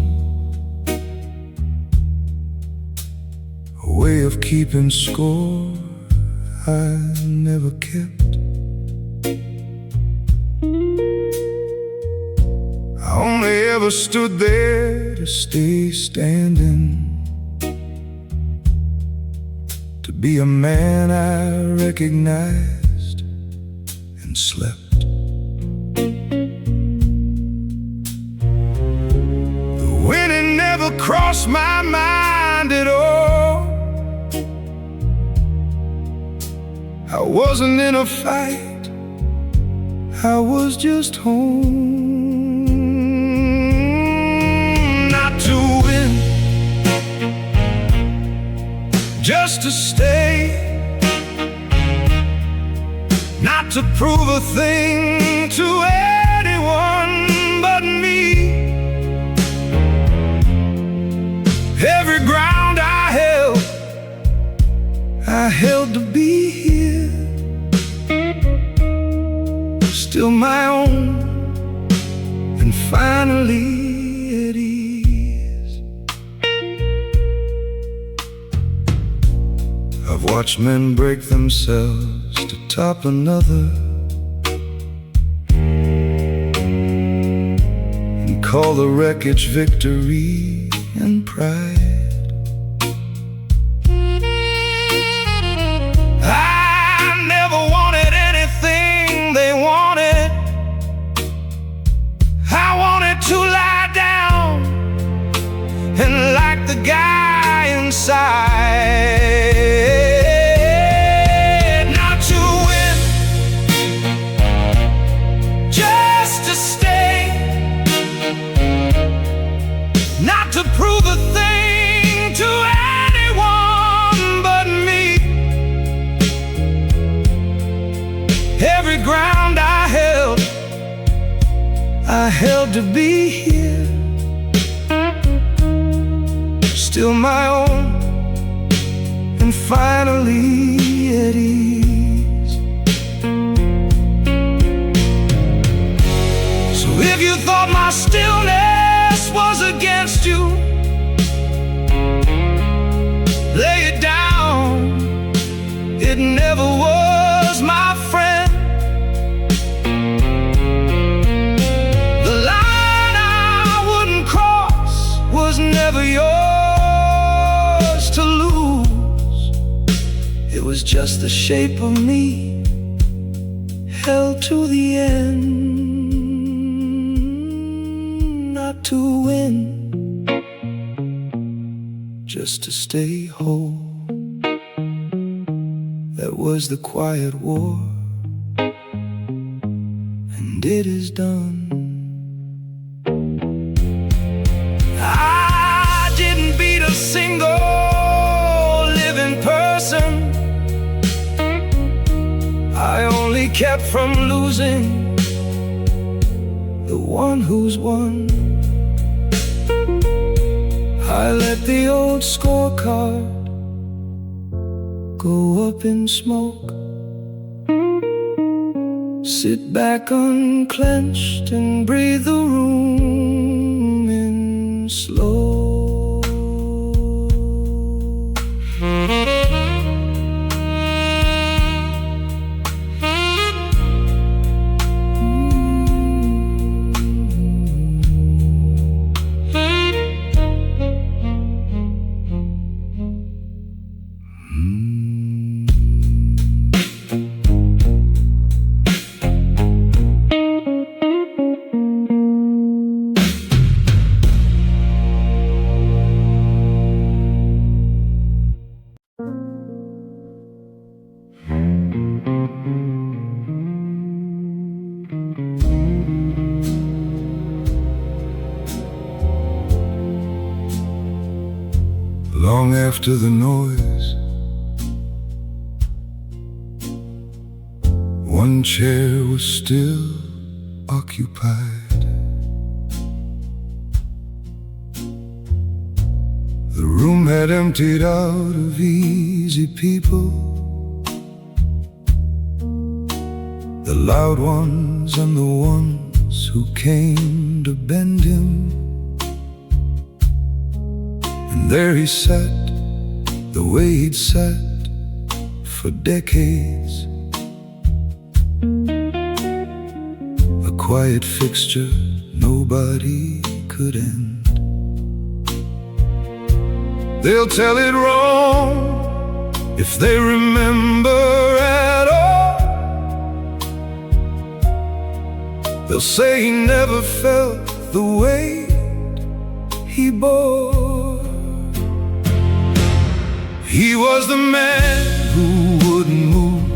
a way of keeping score I never kept. I only ever stood there to stay standing, to be a man I recognized and slept. Crossed my mind at all. I wasn't in a fight, I was just home. Not to win, just to stay. Not to prove a thing to anyone but me. Every ground I held to be here, still my own, and finally at ease. I've watched men break themselves to top another and call the wreckage victory and pride. I never wanted anything they wanted. I wanted to lie down and like the guy inside, not to win, just to stay, not to prove a thing to anyone but me. Every ground I held to be here, still my own, and finally at ease. So if you thought my stillness was against you, lay it down, it never was, my friend. The line I wouldn't cross was never yours to lose. It was just the shape of me, held to the end, not to win, just to stay whole. That was the quiet war, and it is done. I didn't beat a single living person. I only kept from losing the one who's won. I let the old scorecard go up in smoke, sit back unclenched and breathe the room in slow. Long after the noise, one chair was still occupied. The room had emptied out of easy people, the loud ones and the ones who came to bend him. And there he sat, the way he'd sat for decades, a quiet fixture nobody could end. They'll tell it wrong if they remember at all. They'll say he never felt the weight he bore. He was the man who wouldn't move,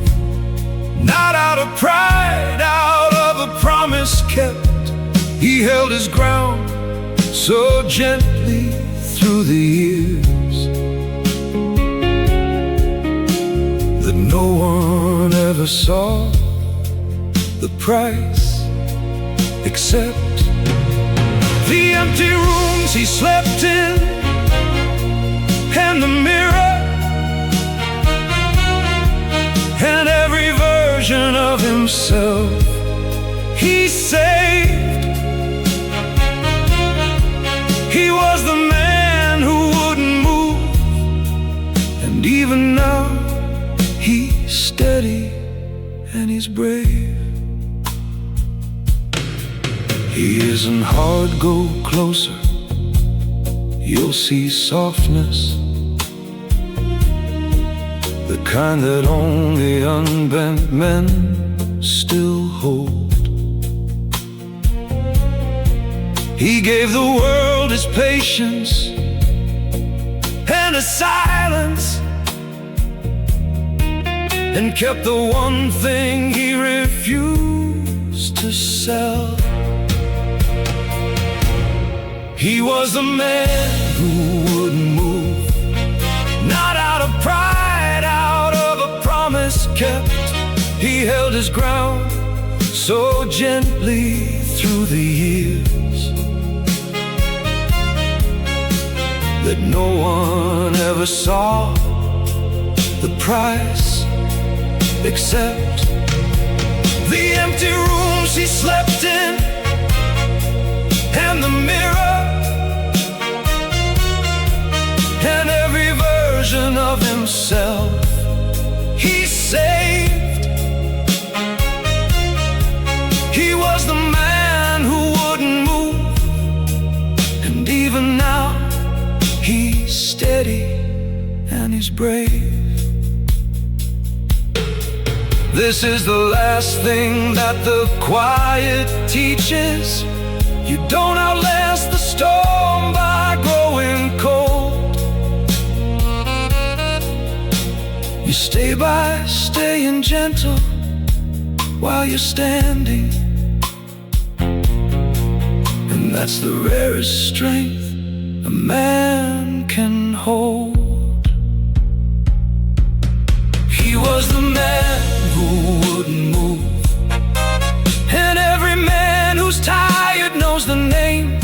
not out of pride, out of a promise kept. He held his ground so gently through the years that no one ever saw the price except the empty rooms he slept in and the mirror and every version of himself he saved. He was the man who wouldn't move, and even now and he's brave. He isn't hard, go closer, you'll see softness, the kind that only unbent men still hold. He gave the world his patience and his silence, and kept the one thing he refused to sell. He was the man who wouldn't move, not out of pride, out of a promise kept. He held his ground so gently through the years that no one ever saw the price except the empty rooms he slept in and the mirror and every version of himself he saved. He was the man who wouldn't move, and even now he's steady and he's brave. This is the last thing that the quiet teaches. You don't outlast the storm by growing cold. You stay by staying gentle while you're standing, and that's the rarest strength a man can hold. He was the man who wouldn't move, and every man who's tired knows the name.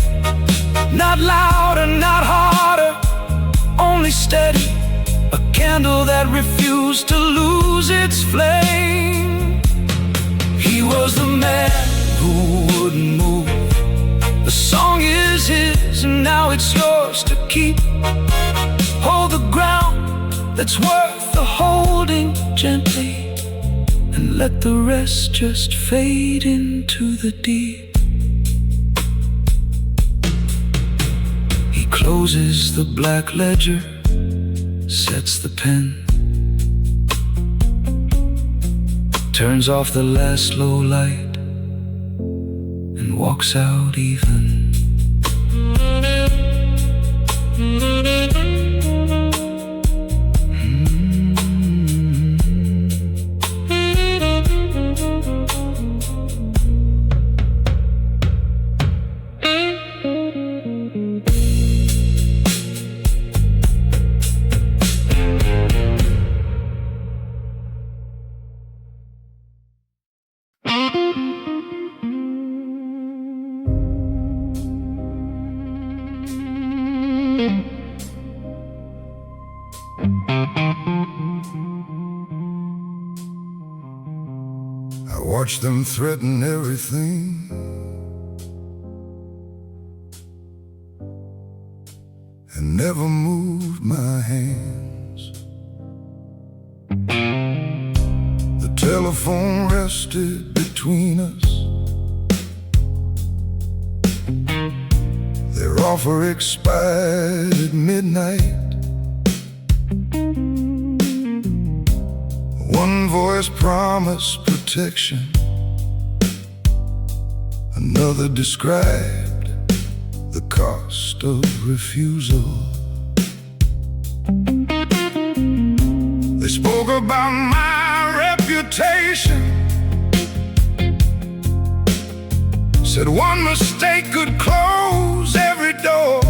Not louder, not harder, only steady, a candle that refused to lose its flame. He was the man who wouldn't move. The song is his, and now it's yours to keep. Hold the ground that's worth the holding gently, and let the rest just fade into the deep. He closes the black ledger, sets the pen, turns off the last low light, and walks out even. I watched them threaten everything, and never moved my hands. The telephone rested between us, their offer expired at midnight. One voice promised protection, another described the cost of refusal. They spoke about my reputation, said one mistake could close every door.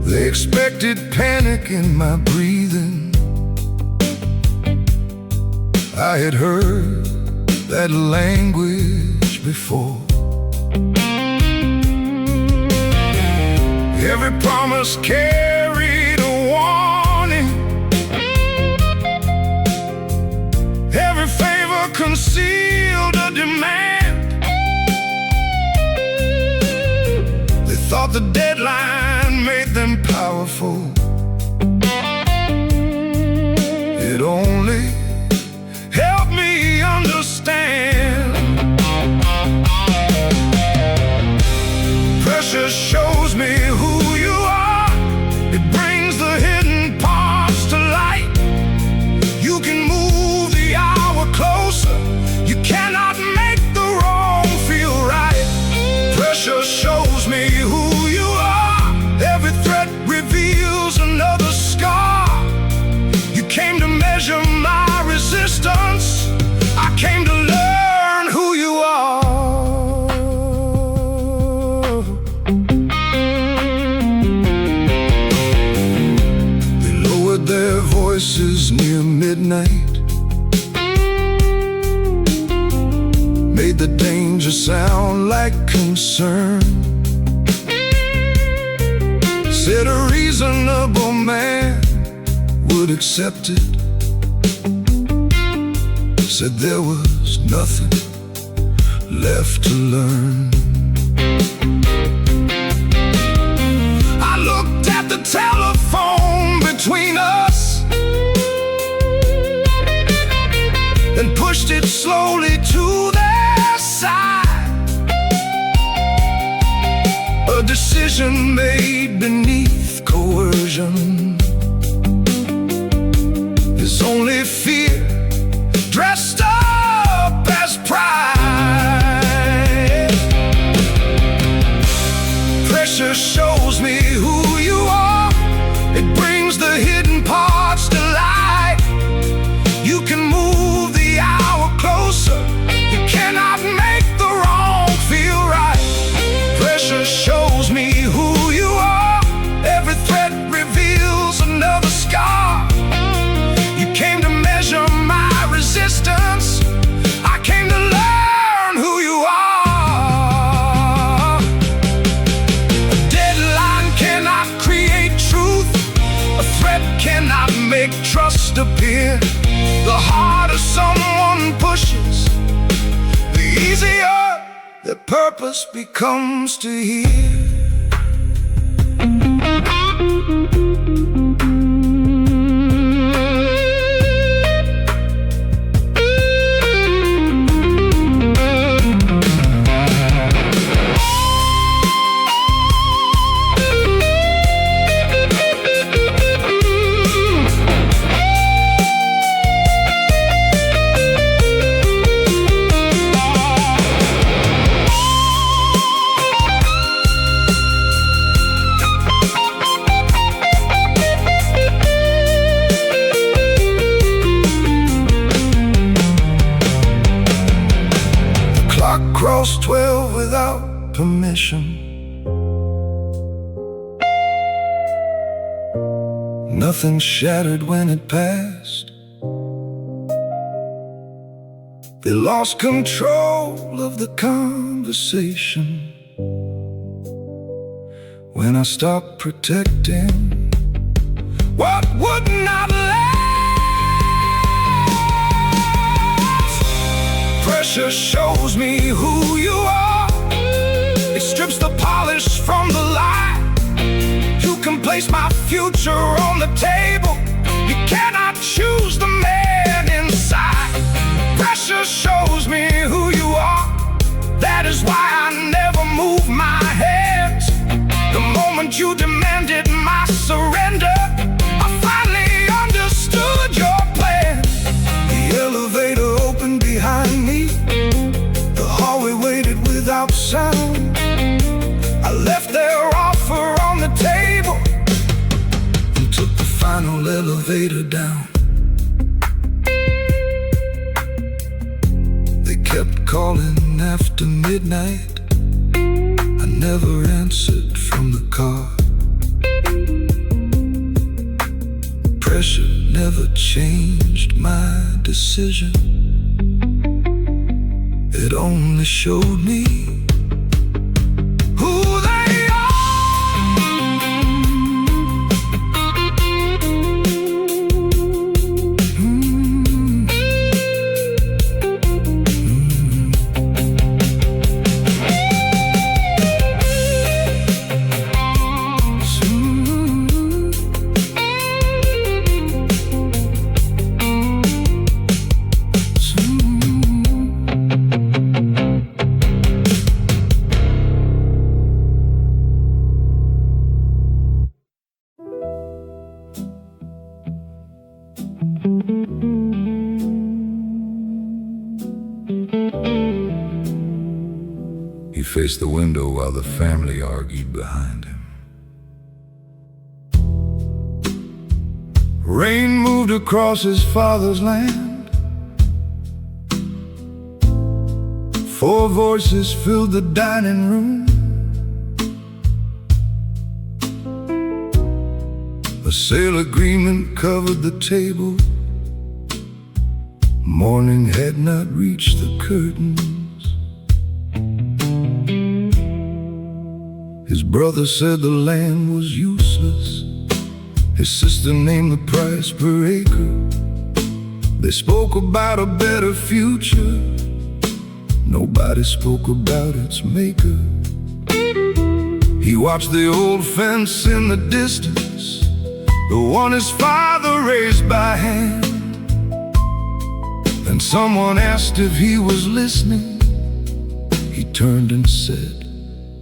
They expected panic in my breathing. I had heard that language before. Every promise carried a warning, every favor concealed a demand. They thought the deadline made them powerful. It only midnight made the danger sound like concern. Said a reasonable man would accept it. Said there was nothing left to learn. I looked at the telephone between us and pushed it slowly to their side. A decision made beneath coercion is only fear dressed up as pride. Pressure shows me who you are. It brings the hidden parts to light. You can move the hour closer. You cannot make the wrong feel right. Pressure shows me who you are. Every threat reveals another scar. You came to measure my resistance. I came to learn who you are. A deadline cannot create truth. A threat cannot make trust appear. The harder someone pushes, the easier their purpose becomes to hear. Crossed 12 without permission. Nothing shattered when it passed. They lost control of the conversation when I stopped protecting what would not last. Pressure shows me who you are. It strips the polish from the lie. You can place my future on the table. You cannot choose the man inside. Pressure shows me who you are. That is why I never move my hands. The moment you demanded my surrender, I finally understood your plan. The elevator opened behind me. The hallway waited without sound. I left their offer on the table and took the final elevator down. They kept calling after midnight. I never answered from the car. Pressure never changed my decision. It only showed me who they He faced the window while the family argued behind him. Rain moved across his father's land. 4 voices filled the dining room. A sale agreement covered the table. morning had not reached the curtains. His brother said the land was useless. His sister named the price per acre. They spoke about a better future. Nobody spoke about its maker. He watched the old fence in the distance, the one his father raised by hand. Then someone asked if he was listening. He turned and said,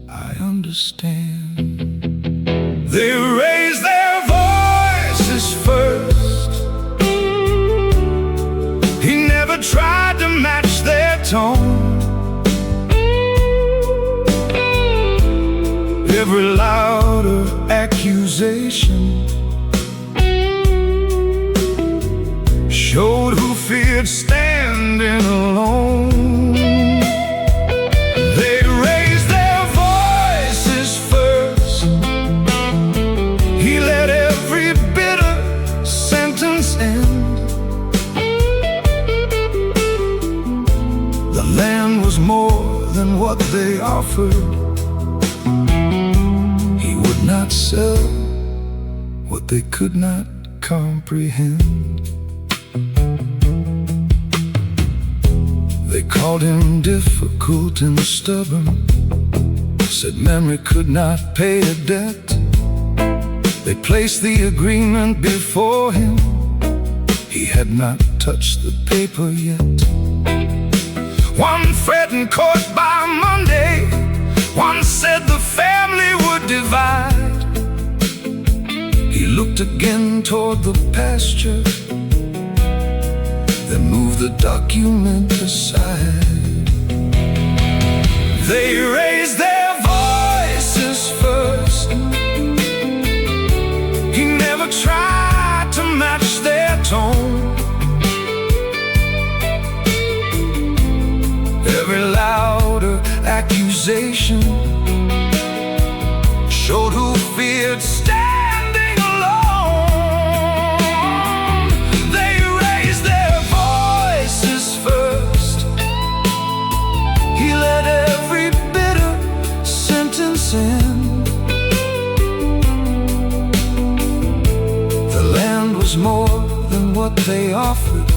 I understand. They raised their voices first. He never tried to match their tone. Every louder accusation showed who feared standing alone. They raised their voices first. He let every bitter sentence end. The land was more than what they offered. He would not sell what they could not comprehend. They called him difficult and stubborn, said memory could not pay a debt. They placed the agreement before him. He had not touched the paper yet. One threatened court by Monday. One said the family would divide. He looked again toward the pasture, then moved the document aside. They raised their voices first. He never tried to match their tone. Every louder accusation showed who feared standing alone. They raised their voices first. He let every bitter sentence end. The land was more than what they offered.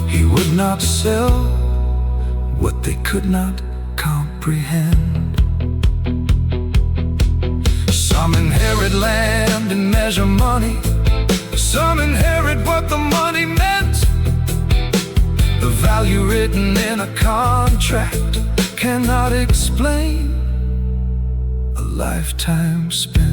He would not sell what they could not comprehend. Some inherit land and measure money. Some inherit what the money meant. The value written in a contract cannot explain a lifetime spent.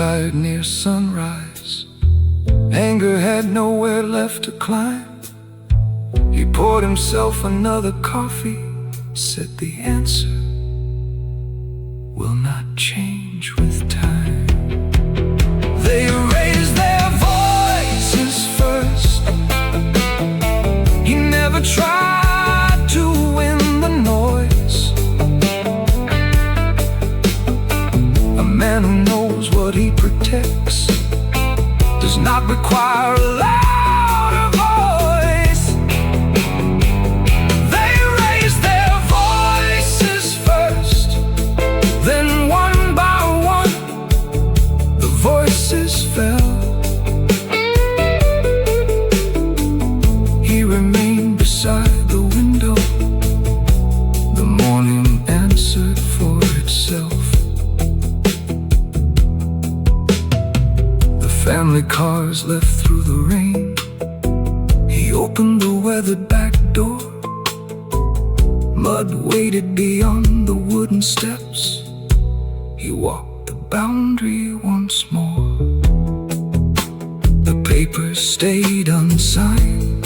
Tired near sunrise, anger had nowhere left to climb. He poured himself another coffee, said the answer will not change with time. They raised their voices first. He never tried to win the noise. A man who knows what he protects does not require a louder voice. They raised their voices first. Then one by one the voices fell. He remained beside the window. The morning answered for itself. Family cars left through the rain. He opened the weathered back door. Mud waited beyond the wooden steps. He walked the boundary once more. papers stayed unsigned.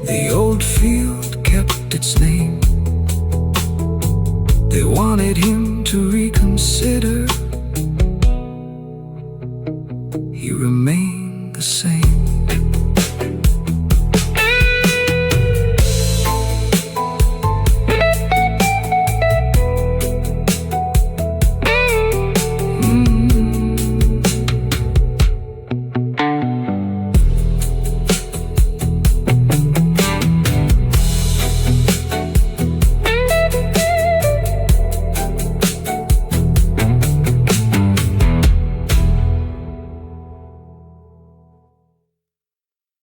The old field kept its name. They wanted him to reconsider.